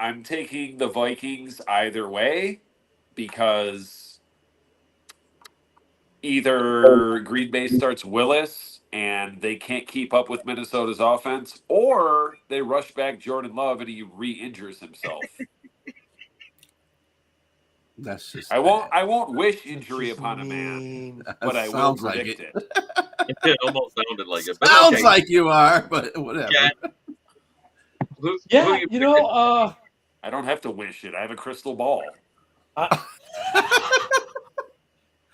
I'm taking the Vikings either way because either Green Bay starts Willis and they can't keep up with Minnesota's offense, or they rush back Jordan Love and he re-injures himself. That's just I won't wish Which injury is upon a man, mean. but I will Sounds like predict it. it. It almost sounded like it, but Sounds okay. like you are, but whatever. Yeah. Who Yeah, you you know, I don't have to wish it. I have a crystal ball. I,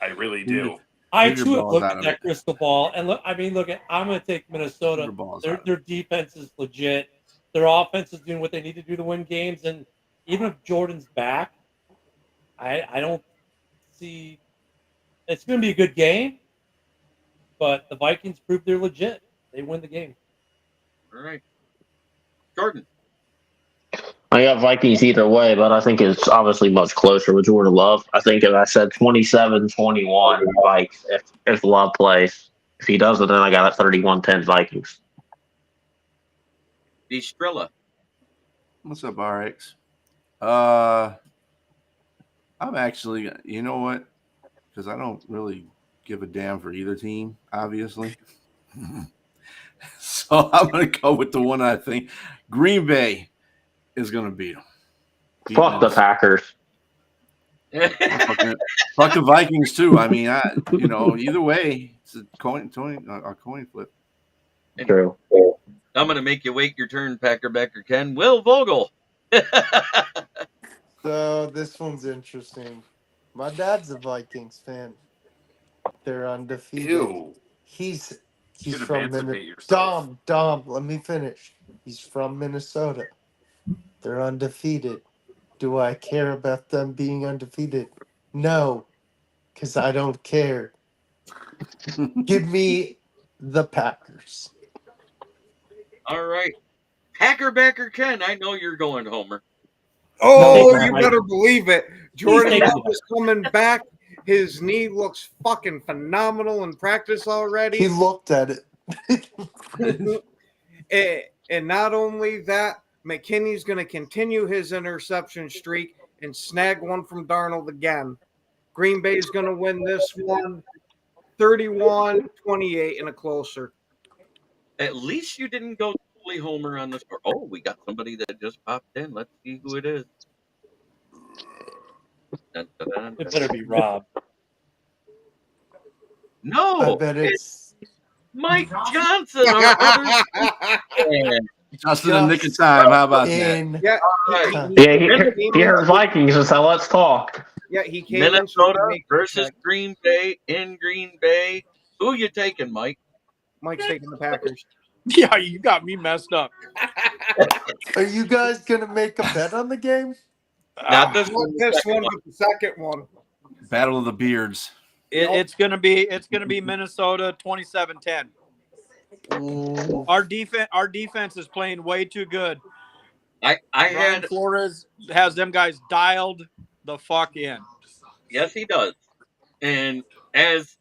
I really do. I Leave your too have balls looked out at of that it. crystal ball, and look. I mean, look at. I'm going to take Leave Minnesota. your balls Their out of their it. defense is legit. Their offense is doing what they need to do to win games, and even if Jordan's back, I don't see. It's going to be a good game, but the Vikings proved they're legit. They win the game. All right, Jordan. I got Vikings either way, but I think it's obviously much closer with Jordan Love. I think if I said 27-21 Vikes, if Love plays. If he doesn't, then I got it 31-10 Vikings. Estrella. What's up, RX? I'm actually, you know what? Because I don't really give a damn for either team, obviously. So I'm going to go with the one I think Green Bay is going to beat them. Fuck the Packers. Fuck the Vikings too. I mean, either way, it's a coin flip. True. I'm going to make you wait your turn, Packer Becker Ken. Will Vogel. So this one's interesting. My dad's a Vikings fan. They're undefeated. Ew. He's Should from emancipate yourself. Dom, let me finish. He's from Minnesota. They're undefeated. Do I care about them being undefeated? No, because I don't care. Give me the Packers. All right. Packer Becker Ken, I know you're going, Homer. Oh, No, you Mike. better believe it. Jordan take Love it. is coming back. His knee looks fucking phenomenal in practice He already. looked at it. And not only that, McKinney's going to continue his interception streak and snag one from Darnold again. Green Bay's going to win this one 31-28 in a closer. At least you didn't go totally Homer on the score. Oh, we got somebody that just popped in. Let's see who it is. Dun, dun, dun, It dun. better be Rob. I No, bet it's it's Mike Johnson, our other fan. Just in the nick of time. How about that? in. Yeah, Right. Yeah, he heard Vikings, so let's talk. he came in so he Minnesota could make the versus check. Green Bay in Green Bay. Who you taking, Mike? Mike's taking the Packers. Yeah, you got me messed up. Are you guys gonna make a bet on the game? Not this Not one. the this second one, but the second one. Battle of the Beards. It's gonna be Minnesota 27-10. Ooh. Our defense is playing way too good. I Brian had Flores has them guys dialed the fuck in. yes, he does. And as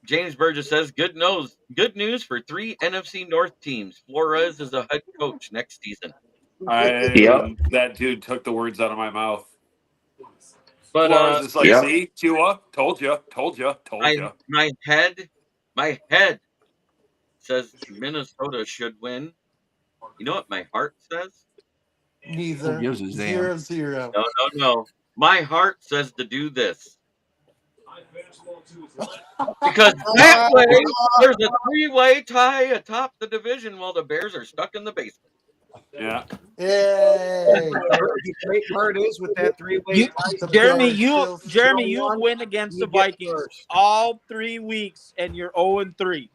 James Burgess says, good news for 3 NFC North teams. Flores is a head coach next season. Yep. That dude took the words out of my mouth. But Flores is like, Yep. see, Tua, told you. my head says Minnesota should win. You know what my heart says? Neither. Who gives a damn? 0-0. No. My heart says to do this. Because that way there's a 3-way tie atop the division while the Bears are stuck in the basement. Yeah. Yay! The great part is with that three-way tie, Jeremy, Jeremy, you win against you the get Vikings first. all 3 weeks, and you're 0-3.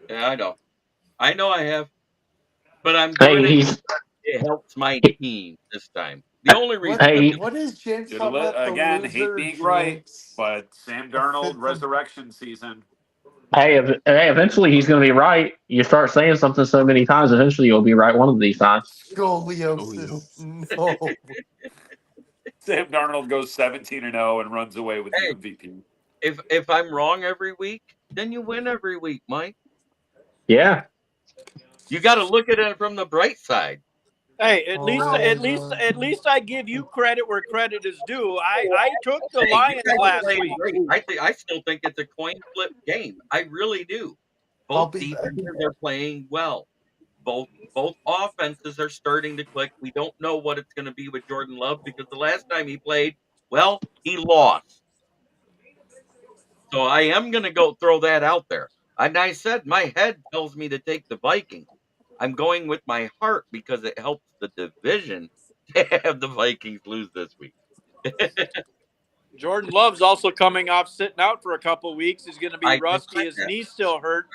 Yeah, I know I have. But I'm doing it helps my team this time. The only reason What is James Should talking have about? The again, loser hate being right, jinx? but Sam Darnold resurrection season. Hey, eventually he's going to be right. You start saying something so many times, eventually you'll be right one of these times. Scoliosis. No. Sam Darnold goes 17-0 and runs away with the MVP. if I'm wrong every week, then you win every week, Mike. Yeah. You got to look at it from the bright side. Hey, Oh, at least I give you credit where credit is due. I took the Hey, you Lions guys are last playing week. great. I still think it's a coin flip game. I really do. I'll Both be back. defenses are playing well. Both offenses are starting to click. We don't know what it's going to be with Jordan Love because the last time he played, well, he lost. So I am going to go throw that out there. And I said my head tells me to take the Vikings. I'm going with my heart because it helps the division to have the Vikings lose this week. Jordan Love's also coming off sitting out for a couple weeks. He's going to be I just rusty. said His that. knee's still hurt.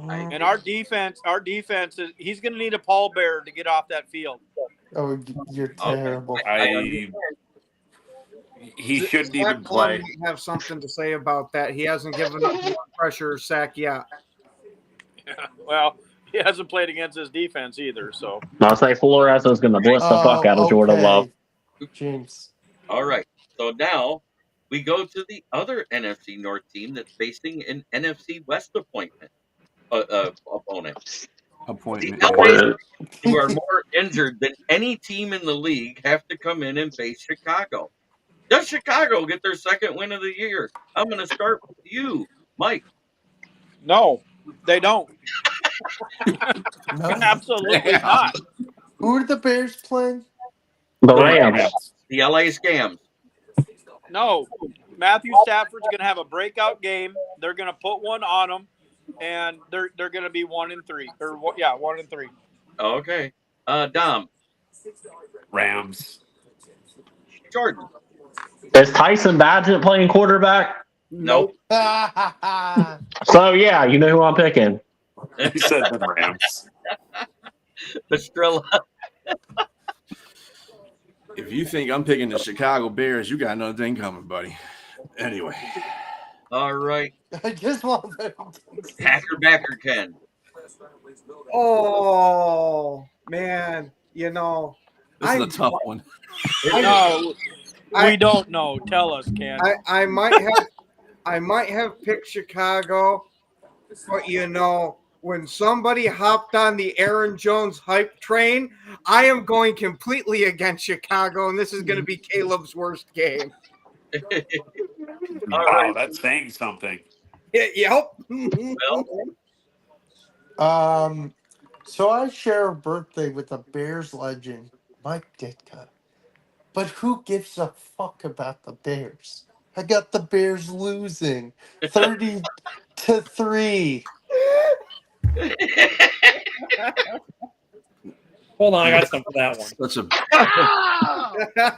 I And our defense is he's going to need a pallbearer to get off that field. Oh, you're okay. terrible. I understand. He shouldn't Zach even Plum play. might have something to say about that. He hasn't given up one pressure sack yet. Well, he hasn't played against his defense either. So I'll say Flores is going to blitz the fuck out of Jordan Love. James. All right. So now we go to the other NFC North team that's facing an NFC West opponent. The LA, who are more injured than any team in the league, have to come in and face Chicago. Does Chicago get their second win of the year? I'm going to start with you, Mike. no, they don't. No. Absolutely not. Who are the Bears playing? The Rams. The LA Scams. No, Matthew Stafford's going to have a breakout game. They're going to put one on them, and they're going to be 1-3 or 1-3. Okay. Dom. Rams. Jordan. Is Tyson Badgett playing quarterback? Nope. So, yeah, you know who I'm picking. He said the Rams. Pastrilla. If you think I'm picking the Chicago Bears, you got another thing coming, buddy. Anyway. All right. I just want them. Hacker Backer Ken. Oh man, you know, This is a tough one. No, we don't know. Tell us, Ken. I might have picked Chicago, but you know, when somebody hopped on the Aaron Jones hype train, I am going completely against Chicago, and this is going to be Caleb's worst game. Wow, that's saying something. Yep. So I share a birthday with a Bears legend, Mike Ditka. But who gives a fuck about the Bears? I got the Bears losing 30-3. Hold on, I got something for that one. Such a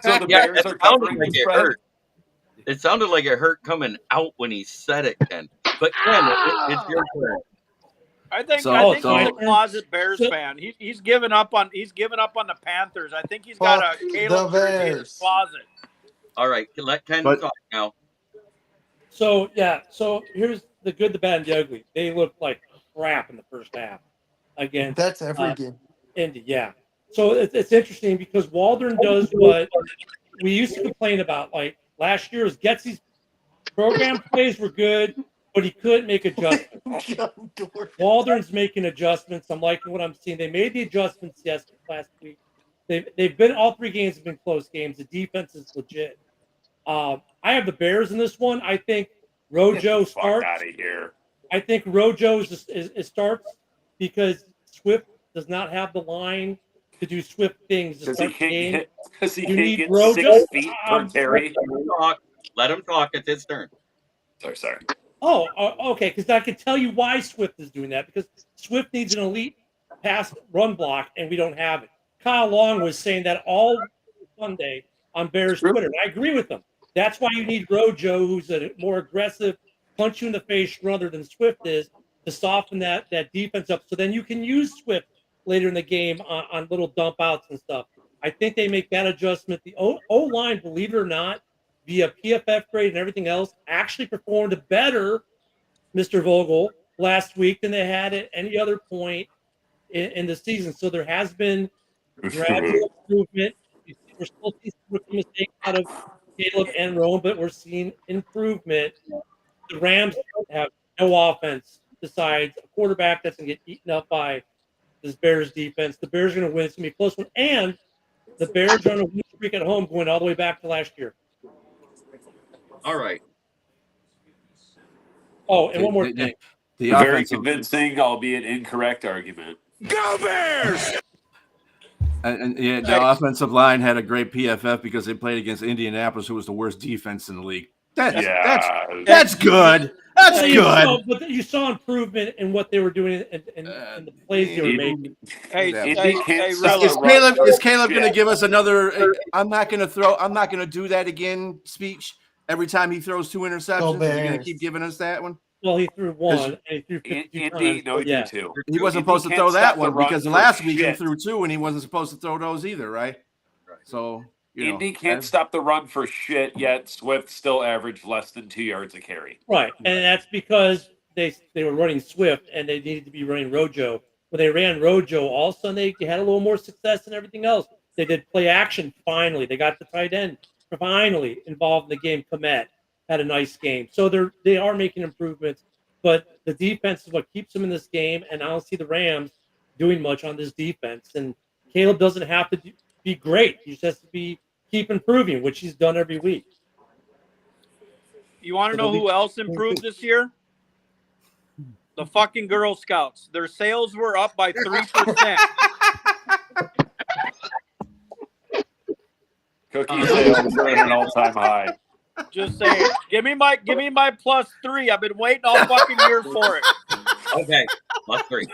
So the Yeah, Bears it are sounded covering like the it spread. hurt. It sounded like it hurt coming out when he said it, Ken. But Ken, it's your turn. I think So- he's a closet Bears fan. He's given up on the Panthers. I think he's got a Caleb the jersey in his Bears. closet. All right, let Ken But- talk now. So here's the good, the bad, and the ugly. They looked like crap in the first half against That's every game. Indy. Yeah. So it's interesting because Waldron does what we used to complain about. Like last year, is Getsy's program plays were good, but he couldn't make adjustments. Waldron's making adjustments. I'm liking what I'm seeing. They made the adjustments last week. They've been all three games have been close games. The defense is legit. I have the Bears in this one. I think Rojo starts. Out of here. I think Rojo is starts because Swift does not have the line to do Swift things to Because he start the game. can't You need get Rojo. 6 feet per carry. Let him talk. It's his turn. Sorry. Oh, okay. Because I can tell you why Swift is doing that. Because Swift needs an elite pass run block, and we don't have it. Kyle Long was saying that all Sunday on Bears Twitter, and I agree with him. That's why you need Rojo, who's a more aggressive, punch you in the face runner than Swift is, to soften that defense up. So then you can use Swift later in the game on little dump outs and stuff. I think they make that adjustment. The O-line, believe it or not, via PFF grade and everything else, actually performed better, Mr. Vogel, last week than they had at any other point in the season. So there has been gradual improvement. We're still seeing some rookie mistakes out of Caleb and Rome, but we're seeing improvement. The Rams have no offense besides a quarterback that's going to get eaten up by this Bears defense. The Bears are going to win. It's going to be a close one. And the Bears are on a win streak at home going all the way back to last year. All right. Oh, and one more thing. The Very offensive, convincing, albeit incorrect argument. Go Bears! the offensive line had a great PFF because they played against Indianapolis, who was the worst defense in the league. That's good. That's good. But you saw improvement in what they were doing and the plays they were making. Hey, Is Caleb going to give us another? I'm not going to do that again speech every time he throws 2 interceptions. Is he going to keep giving us that one? Well, he threw one, and he threw 52 times. No, he threw 2. He wasn't supposed to throw that one because last week he threw 2, and he wasn't supposed to throw those either, right? So Indy can't stop the run for shit, yet Swift still averaged less than 2 yards a carry. Right, and that's because they were running Swift, and they needed to be running Rojo. When they ran Rojo, all of a sudden they had a little more success than everything else. They did play action finally. They got the tight end finally involved in the game. Komet had a nice game. So they are making improvements, but the defense is what keeps them in this game, and I don't see the Rams doing much on this defense. And Caleb doesn't have to be great. He just has to keep improving, which he's done every week. You want to know who else improved this year? The fucking Girl Scouts. Their sales were up by 3%. Cookie sales are at an all-time high. Just saying. Give me my +3. I've been waiting all fucking year for it. Okay, +3.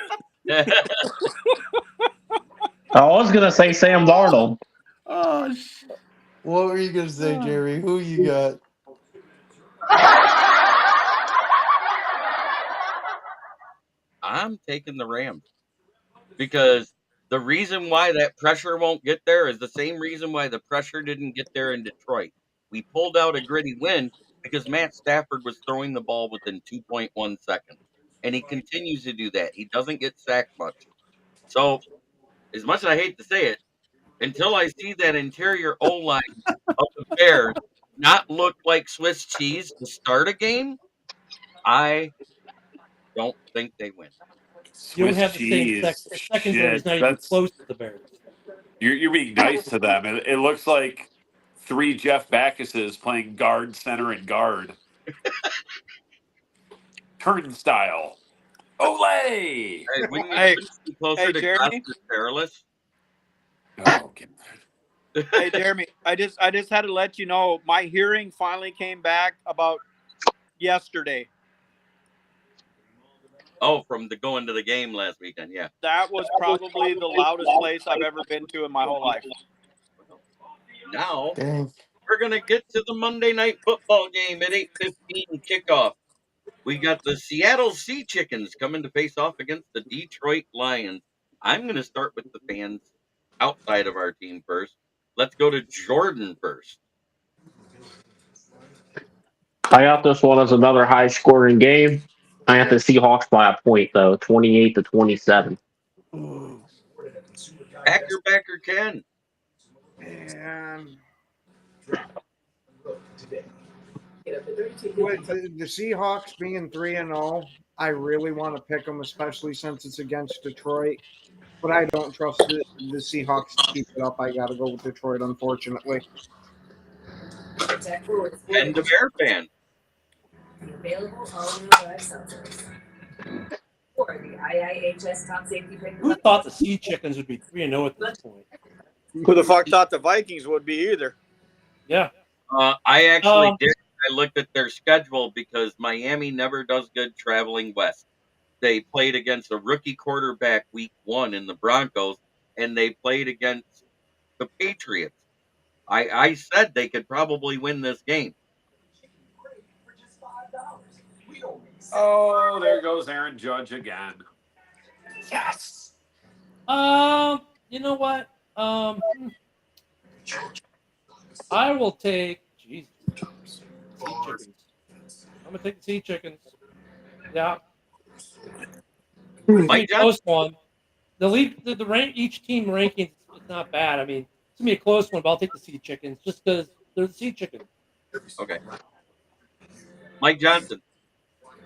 I was gonna say Sam Darnold. Oh shit. What were you gonna say, Jerry? Who you got? I'm taking the Rams because the reason why that pressure won't get there is the same reason why the pressure didn't get there in Detroit. We pulled out a gritty win because Matt Stafford was throwing the ball within 2.1 seconds, and he continues to do that. He doesn't get sacked much. So, as much as I hate to say it, until I see that interior O-line of the Bears not look like Swiss cheese to start a game, I don't think they win. You don't have the same secondary is not even close to the Bears. You're being nice to them. It looks like 3 Jeff Backuses playing guard, center, and guard. Turnstile. Olay! Hey, when you be closer to Jeremy? Costa's Perilous. Oh, okay. Hey, Jeremy, I just had to let you know my hearing finally came back about yesterday. Oh, from the going to the game last weekend, yeah. That was probably the loudest place I've ever been to in my whole life. Now, Dang. we're going to get to the Monday Night Football game at 8:15 kickoff. We got the Seattle Sea Chickens coming to face off against the Detroit Lions. I'm going to start with the fans outside of our team first. Let's go to Jordan first. I got this one as another high-scoring game. I have the Seahawks by a point, though, 28-27. Backer Ken. And with the Seahawks being 3-0, I really want to pick them, especially since it's against Detroit. But I don't trust the Seahawks to keep it up. I got to go with Detroit, unfortunately. And the Bear fan. Available all new live shelters. Or the IIHS top safety pick. Who thought the Sea Chickens would be 3-0 at this point? Who the fuck thought the Vikings would be either? Yeah. I actually did. I looked at their schedule because Miami never does good traveling west. They played against a rookie quarterback week 1 in the Broncos, and they played against the Patriots. I said they could probably win this game. Oh, there goes Aaron Judge again. Yes. You know what? I will take Jesus. Sea Chickens. I'm gonna take the Sea Chickens. Yeah. Mike Close one. The rank each team rankings is not bad. I mean, it's gonna be a close one, but I'll take the Sea Chickens just because they're the Sea Chickens. Okay. Mike Johnson.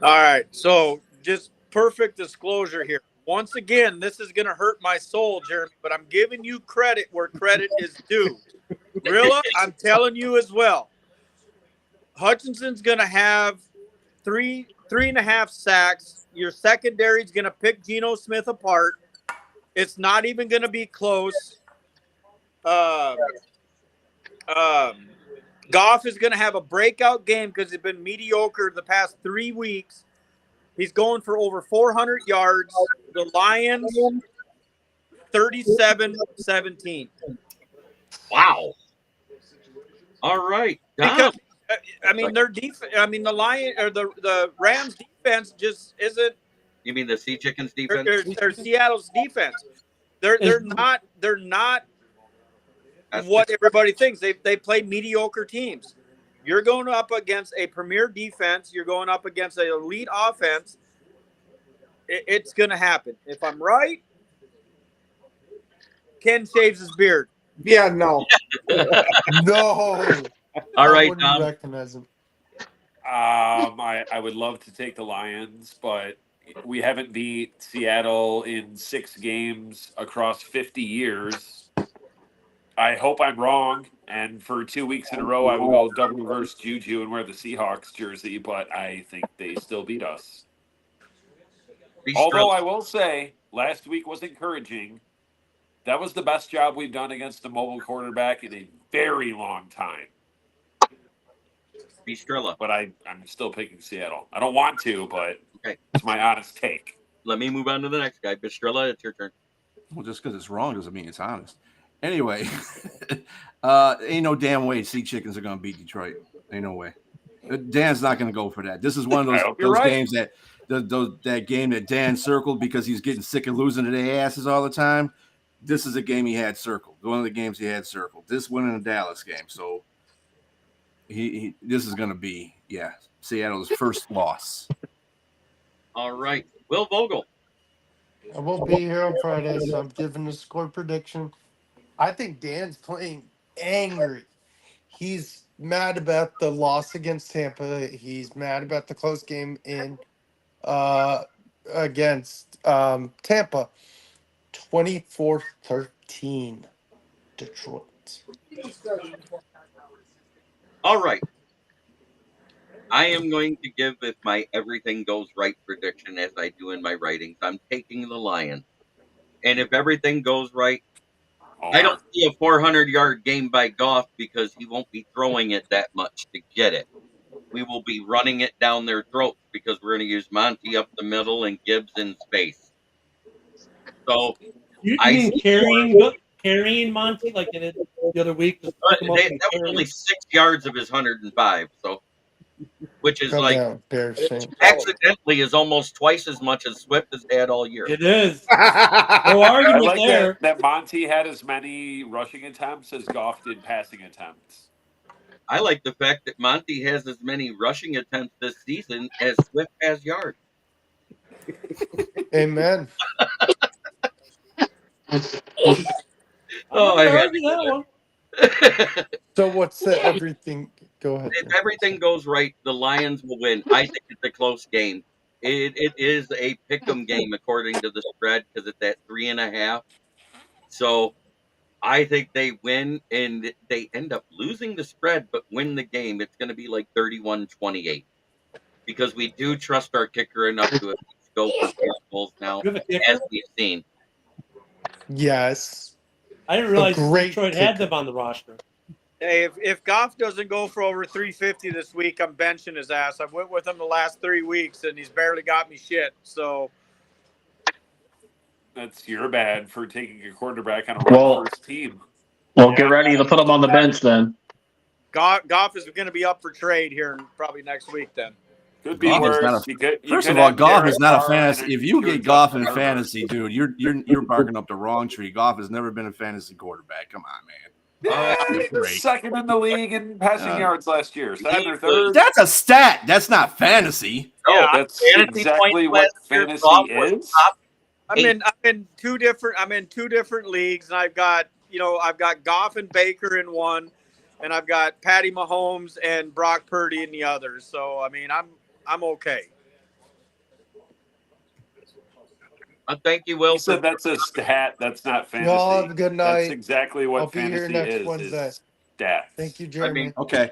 All right. So just perfect disclosure here. once again, this is going to hurt my soul, Jeremy, but I'm giving you credit where credit is due. Rilla, I'm telling you as well. Hutchinson's going to have three and a half sacks. Your secondary is going to pick Geno Smith apart. It's not even going to be close. Goff is going to have a breakout game because he's been mediocre the past 3 weeks. He's going for over 400 yards. The Lions, 37-17. Wow. All right. Because I mean their defense. I mean the Rams defense just isn't. You mean the Sea Chickens defense? Or Seattle's defense. They're not what everybody thinks. They play mediocre teams. You're going up against a premier defense. You're going up against an elite offense. It's going to happen. If I'm right, Ken shaves his beard. Yeah, no. No. All right, I wouldn't Tom. recognize him. I would love to take the Lions, but we haven't beat Seattle in 6 games across 50 years. I hope I'm wrong, and for 2 weeks in a row, I will go double reverse Juju and wear the Seahawks jersey, but I think they still beat us. Although I will say, last week was encouraging. That was the best job we've done against a mobile quarterback in a very long time. Bistrella. But I'm still picking Seattle. I don't want to, but okay. It's my honest take. Let me move on to the next guy. Bistrella, it's your turn. Well, just because it's wrong doesn't mean it's honest. Anyway, ain't no damn way Sea Chickens are going to beat Detroit. Ain't no way. Dan's not going to go for that. This is one of those games that that game that Dan circled because he's getting sick of losing to their asses all the time. This is a game he had circled. One of the games he had circled. This win in the Dallas game. So this is going to be, Seattle's first loss. All right. Will Vogel. I won't be here on Friday, so I'm giving a score prediction. I think Dan's playing angry. He's mad about the loss against Tampa. He's mad about the close game in against Tampa. 24-13 Detroit. All right. I am going to give if my everything goes right prediction as I do in my writings. I'm taking the Lions. And if everything goes right, I don't see a 400-yard game by Goff because he won't be throwing it that much to get it. We will be running it down their throats because we're going to use Monty up the middle and Gibbs in space. So you mean carrying Monty like they did the other week? That was only 6 yards of his 105. So, which is accidentally is almost twice as much as Swift has had all year. It is. No argument there. That Monty had as many rushing attempts as Goff did passing attempts. I like the fact that Monty has as many rushing attempts this season as Swift has yards. Amen. I had that one. So what's the everything? Go ahead. If everything goes right, the Lions will win. I think it's a close game. It is a pick 'em game according to the spread because it's at 3.5. So I think they win and they end up losing the spread, but win the game. It's going to be like 31-28 because we do trust our kicker enough to at least go for field goals now, as we've seen. Yes. I didn't realize Detroit had them on the roster. Hey, if Goff doesn't go for over 350 this week, I'm benching his ass. I went with him the last 3 weeks, and he's barely got me shit. So that's your bad for taking a quarterback on a first team. Well, get ready to put him on the bench then. Goff is going to be up for trade here probably next week. Then could be worse. First of all, Goff is not a fantasy. If you get Goff in fantasy, dude, you're barking up the wrong tree. Goff has never been a fantasy quarterback. Come on, man. Second in the league in passing yards last year. Second or third. That's a stat. That's not fantasy. Yeah, that's exactly what fantasy is. I'm in two different leagues, and I've got Goff and Baker in one, and I've got Patty Mahomes and Brock Purdy in the other. So I mean, I'm okay. Thank you, Will. He said that's a stat. That's not fantasy. Y'all have a good night. That's exactly what I'll be here fantasy next is Wednesday. stats. Thank you, I Jeremy. mean, Okay,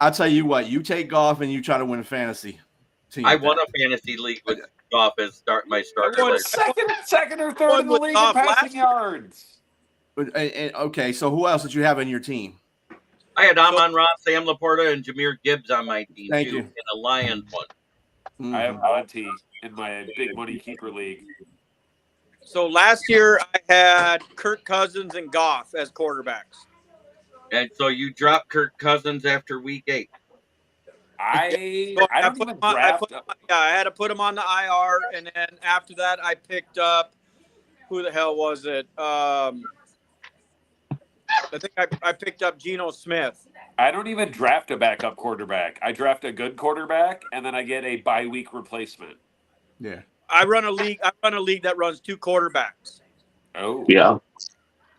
I'll tell you what. You take Goff and you try to win a fantasy team. I with won that. a fantasy league with Goff as my starter won- last. Second or third One in the with league in Goff passing last year. yards. Okay, so who else did you have in your team? I had Amon Ross, Sam Laporta, and Jameer Gibbs on my team Thank too, you. in a Lions one. Mhm. I have Monty in my big money keeper league. So last year I had Kirk Cousins and Goff as quarterbacks. And so you dropped Kirk Cousins after week 8. I So don't even draft. I had to put him on the IR, and then after that I picked up who the hell was it? I think I picked up Geno Smith. I don't even draft a backup quarterback. I draft a good quarterback, and then I get a bye week replacement. Yeah. I run a league that runs 2 quarterbacks. Oh, Yeah.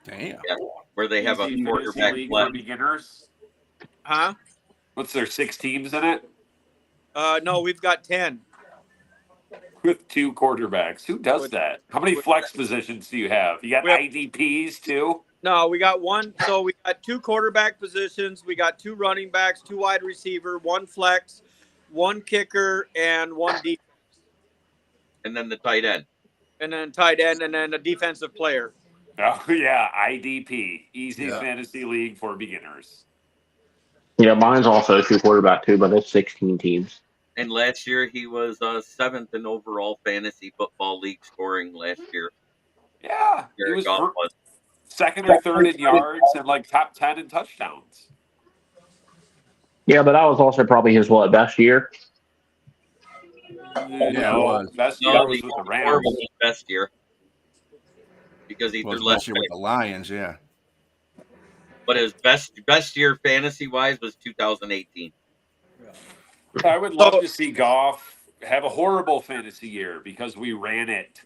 Damn. Yeah, where they have a Easy fantasy quarterback league for left. beginners. Huh? What's there? 6 teams in it No, we've got 10. with 2 quarterbacks. Who does that? How many flex positions do you have? You got We have- IDPs too. No, we got one. So we got 2 quarterback positions. We got 2 running backs, 2 wide receiver, 1 flex, 1 kicker, and 1 defense. And then the tight end. And then tight end, and then a defensive player. Oh yeah, IDP, easy Yeah. fantasy league for beginners. Yeah, mine's also a 2 quarterback too, but it's 16 teams. And last year he was 7th in overall fantasy football league scoring last year. Yeah, he Jared was Goff was. second or third in yards and like top 10 in touchdowns. Yeah, but that was also probably his best year. it No, was. best No, year was the with the Q4 Rams. was his best year because he Was threw less last year with the Lions, yeah. But his best year fantasy wise was 2018. I would love to see Goff have a horrible fantasy year because we ran it.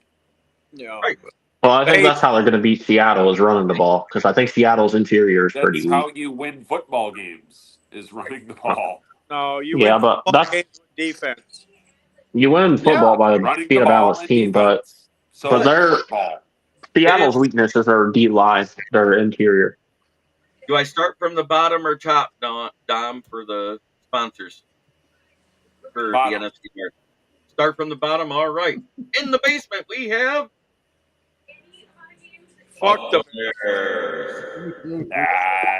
Yeah. Right. Well, I think Hey. that's how they're going to beat Seattle is running the ball because I think Seattle's interior is pretty That's weak. how you win football games is running the ball. No, you Yeah, win but football that's- games with defense. You win football by running being the a ball balanced and team, but defense. So but they're- football. Seattle's weaknesses are D line, their interior. Do I start from the bottom or top, Dom, for the sponsors for Bottom. the NFC North? Start from the bottom. All right. In the basement, we have. Fuck the Bears.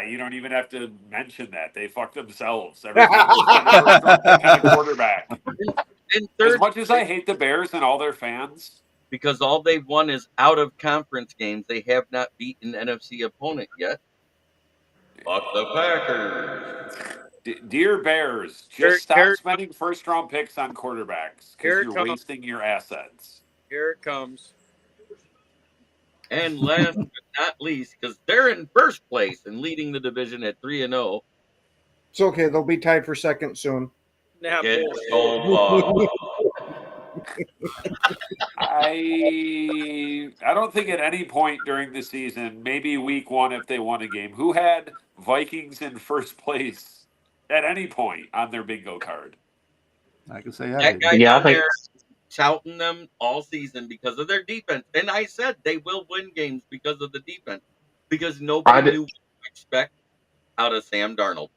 You don't even have to mention that. They fucked themselves. Every time they spend a first round pick on a quarterback. In As third, much as I hate the Bears and all their fans, because all they've won is out of conference games. They have not beaten an NFC opponent yet. Fuck the Packers. dear Bears, Here- just stop here- spending first round picks on quarterbacks Here because it you're comes. wasting your assets. Here it comes. And last but not least, because they're in first place and leading the division at 3-0. It's okay. They'll be tied for second soon. Nah, Get bullshit. I don't think at any point during the season, maybe week 1 if they won a game, who had Vikings in first place at any point on their bingo card. I can say That that. guy Yeah, I down think- there touting them all season because of their defense. And I said they will win games because of the defense. Because nobody knew what to expect out of Sam Darnold.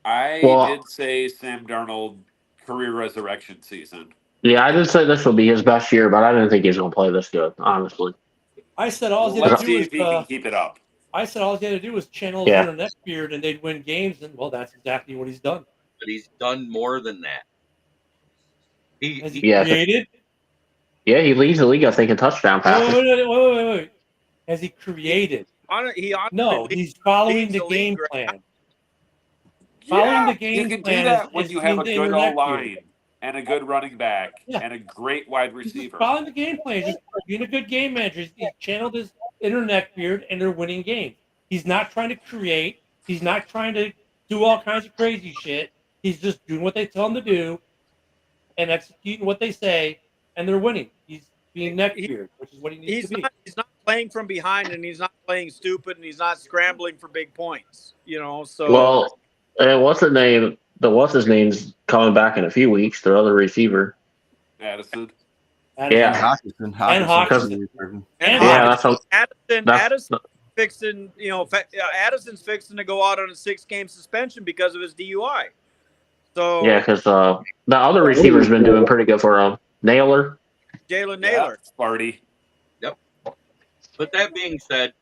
I Well- did say Sam Darnold career resurrection season. Yeah, I did say this would be his best year, but I didn't think he's going to play this good, honestly. I said all he had Let's to see do if he can was keep it up. I said all he had to do was channel his Yeah. inner neck beard and they'd win games, and well, that's exactly what he's done. But he's done more than that. Has he Yeah. created? Yeah, he leads the league, I think, in touchdown passes. Wait. Has he created? He honestly No, leads- he's following leads the the game league right plan. Following the you game can do plan that is- when is you have a being the good inner neck O beard. line and a good running back Yeah. and a great wide He's just receiver. following the game plan. He's just being a good game manager. He's channeled his inner neck beard, and they're winning games. He's not trying to create. He's not trying to do all kinds of crazy shit. He's just doing what they tell him to do and executing what they say, and they're winning. He's being neck beard, which is what he needs to be. He's not playing from behind, and he's not playing stupid, and he's not scrambling for big points. So Well, what's his name? What's his name's coming back in a few weeks. Their other receiver. Addison. Yeah. Hawkinson. Hawkinson. And Yeah, Addison fixing, Addison's fixing to go out on a 6-game suspension because of his DUI. So yeah, because the other receiver's been doing pretty good for him. Naylor. Jalen Naylor. Sparty. Yep. But that being said,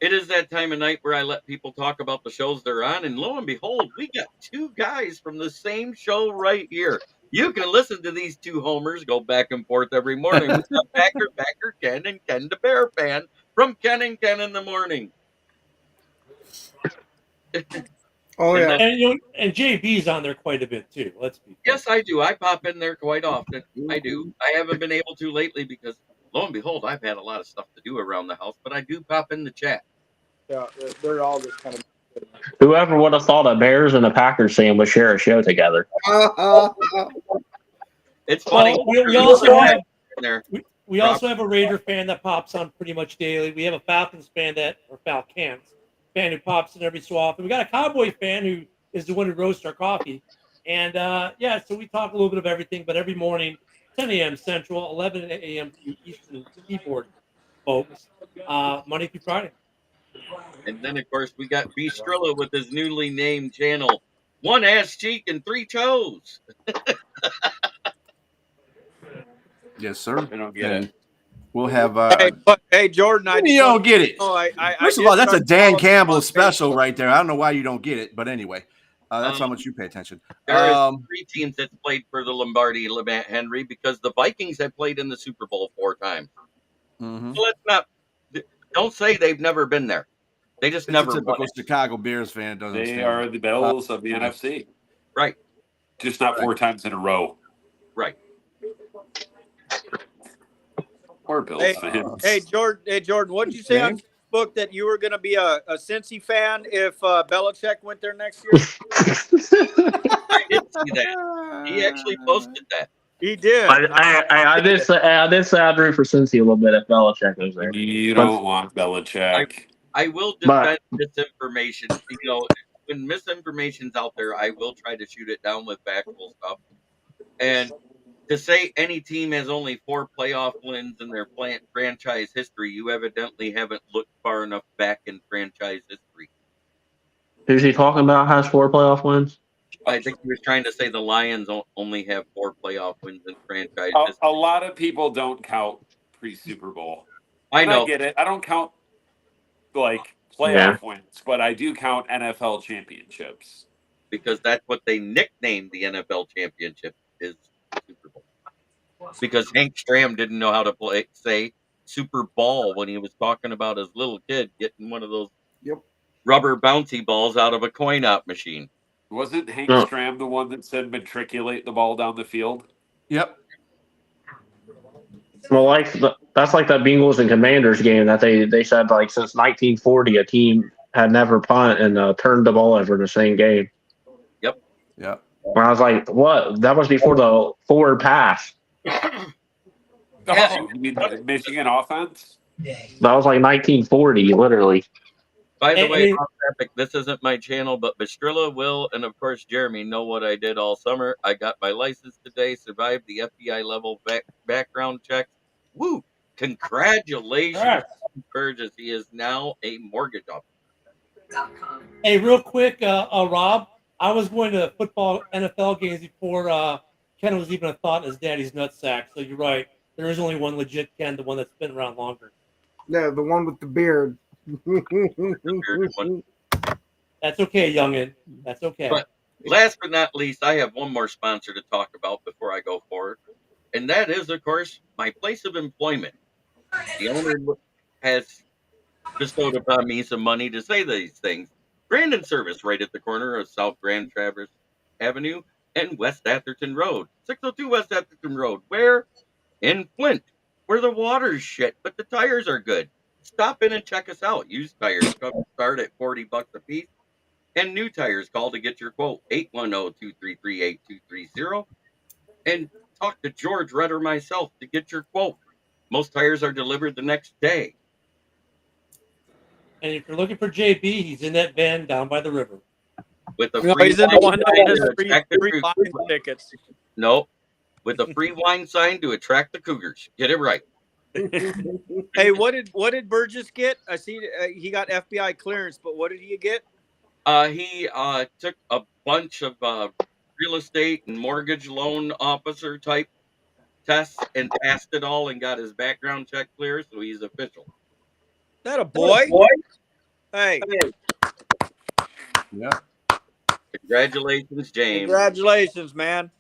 it is that time of night where I let people talk about the shows they're on, and lo and behold, we got two guys from the same show right here. You can listen to these two homers go back and forth every morning. We got Backer Ken and Ken the Bear fan from Ken and Ken in the morning. Oh yeah, and JB's on there quite a bit too. Let's be fair. Yes, I do. I pop in there quite often. I do. I haven't been able to lately because, lo and behold, I've had a lot of stuff to do around the house, but I do pop in the chat. Yeah, they're all just kind of. Whoever would have thought a Bears and a Packers fan would share a show together? It's funny. We also have we also have a Raider fan that pops on pretty much daily. We have a Falcons fan fan who pops in every so often. We got a Cowboy fan who is the one who roasts our coffee. And so we talk a little bit of everything, but every morning, 10 a.m. Central, 11 a.m. Eastern Seaboard, folks, Monday through Friday. And then, of course, we got B. Strilla with his newly named channel, One Ass Cheek and Three Toes. Yes, sir. I don't get it. We'll have. Hey, Jordan, you don't get it. First of all, that's a Dan Campbell special right there. I don't know why you don't get it, but anyway, that's how much you pay attention. There are 3 teams that played for the Lombardi Levant Henry because the Vikings have played in the Super Bowl 4 times. Mm-hmm. So don't say they've never been there. They just never. A typical Chicago Bears fan doesn't. They are the Bills of the NFC, right? Just not 4 times in a row, right? Or Bills fans. Hey, Jordan, what did you say on Facebook that you were going to be a Cincy fan if Belichick went there next year? I did see that. He actually posted that. He did. I did say I'd root for Cincy a little bit if Belichick was there. You don't want Belichick. I will defend misinformation. When misinformation's out there, I will try to shoot it down with factual stuff. And to say any team has only 4 playoff wins in their franchise history, you evidently haven't looked far enough back in franchise history. Who's he talking about has 4 playoff wins? I think he was trying to say the Lions only have 4 playoff wins in franchise history. A lot of people don't count pre-Super Bowl. I know. I get it. I don't count playoff wins, but I do count NFL championships. Because that's what they nicknamed the NFL championship is Super Bowl. Because Hank Stram didn't know how to say Super Bowl when he was talking about his little kid getting one of those rubber bouncy balls out of a coin-op machine. Wasn't Hank Stram the one that said matriculate the ball down the field? Yep. Well, that's like that Bungles and Commanders game that they said since 1940 a team had never punted and turned the ball over in the same game. Yep. Yep. When I was like, what? That was before the forward pass. You mean the Michigan offense? That was 1940, literally. By the way, this isn't my channel, but Bistrilla, Will, and of course Jeremy know what I did all summer. I got my license today, survived the FBI level background checks. Woo! Congratulations, Burgess. He is now a mortgage officer. Hey, real quick, Rob, I was going to football NFL games before Ken was even a thought in his daddy's nutsack. So you're right. There is only one legit Ken, the one that's been around longer. Yeah, the one with the beard. That's okay, youngin. That's okay. But last but not least, I have one more sponsor to talk about before I go forward. And that is, of course, my place of employment. The owner has bestowed upon me some money to say these things. Brandon Service right at the corner of South Grand Traverse Avenue and West Atherton Road. 602 West Atherton Road. Where? In Flint. Where the water's shit, but the tires are good. Stop in and check us out. Used tires start at $40 a piece. And new tires, call to get your quote. 810-233-8230. And talk to George Red or myself to get your quote. Most tires are delivered the next day. And if you're looking for JB, he's in that van down by the river. With the he's in the one that has free line tickets. Nope. with a free wine sign to attract the Cougars. Get it right. Hey, what did Burgess get? I see he got FBI clearance, but what did he get? He took a bunch of real estate and mortgage loan officer type tests and passed it all and got his background check clear, so he's official. That a boy? Hey, Yeah. Congratulations, James. congratulations, man.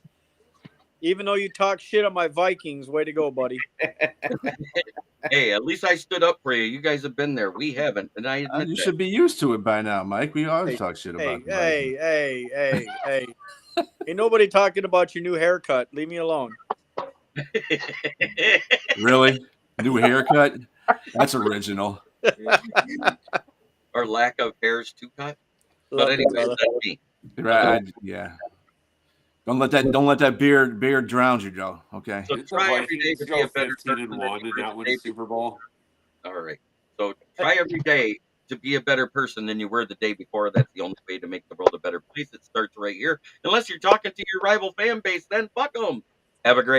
Even though you talk shit on my Vikings, way to go, buddy. Hey, at least I stood up for you. You guys have been there. We haven't, and I admit You that. should be used to it by now, Mike. We always Hey, talk shit about Hey. Ain't nobody talking about your new haircut. Leave me alone. Really? New haircut? That's original. Or lack of hairs to cut. Love But you, anyway, brother. that's me. Right? Yeah. Don't let that beard drown you, Joe. Okay. So Didn't the try every day Vikings to be go a better 15-1 person and than you were not the win day a Super Bowl? before. All right. So try every day to be a better person than you were the day before. That's the only way to make the world a better place. It starts right here. Unless you're talking to your rival fan base, then fuck them. Have a great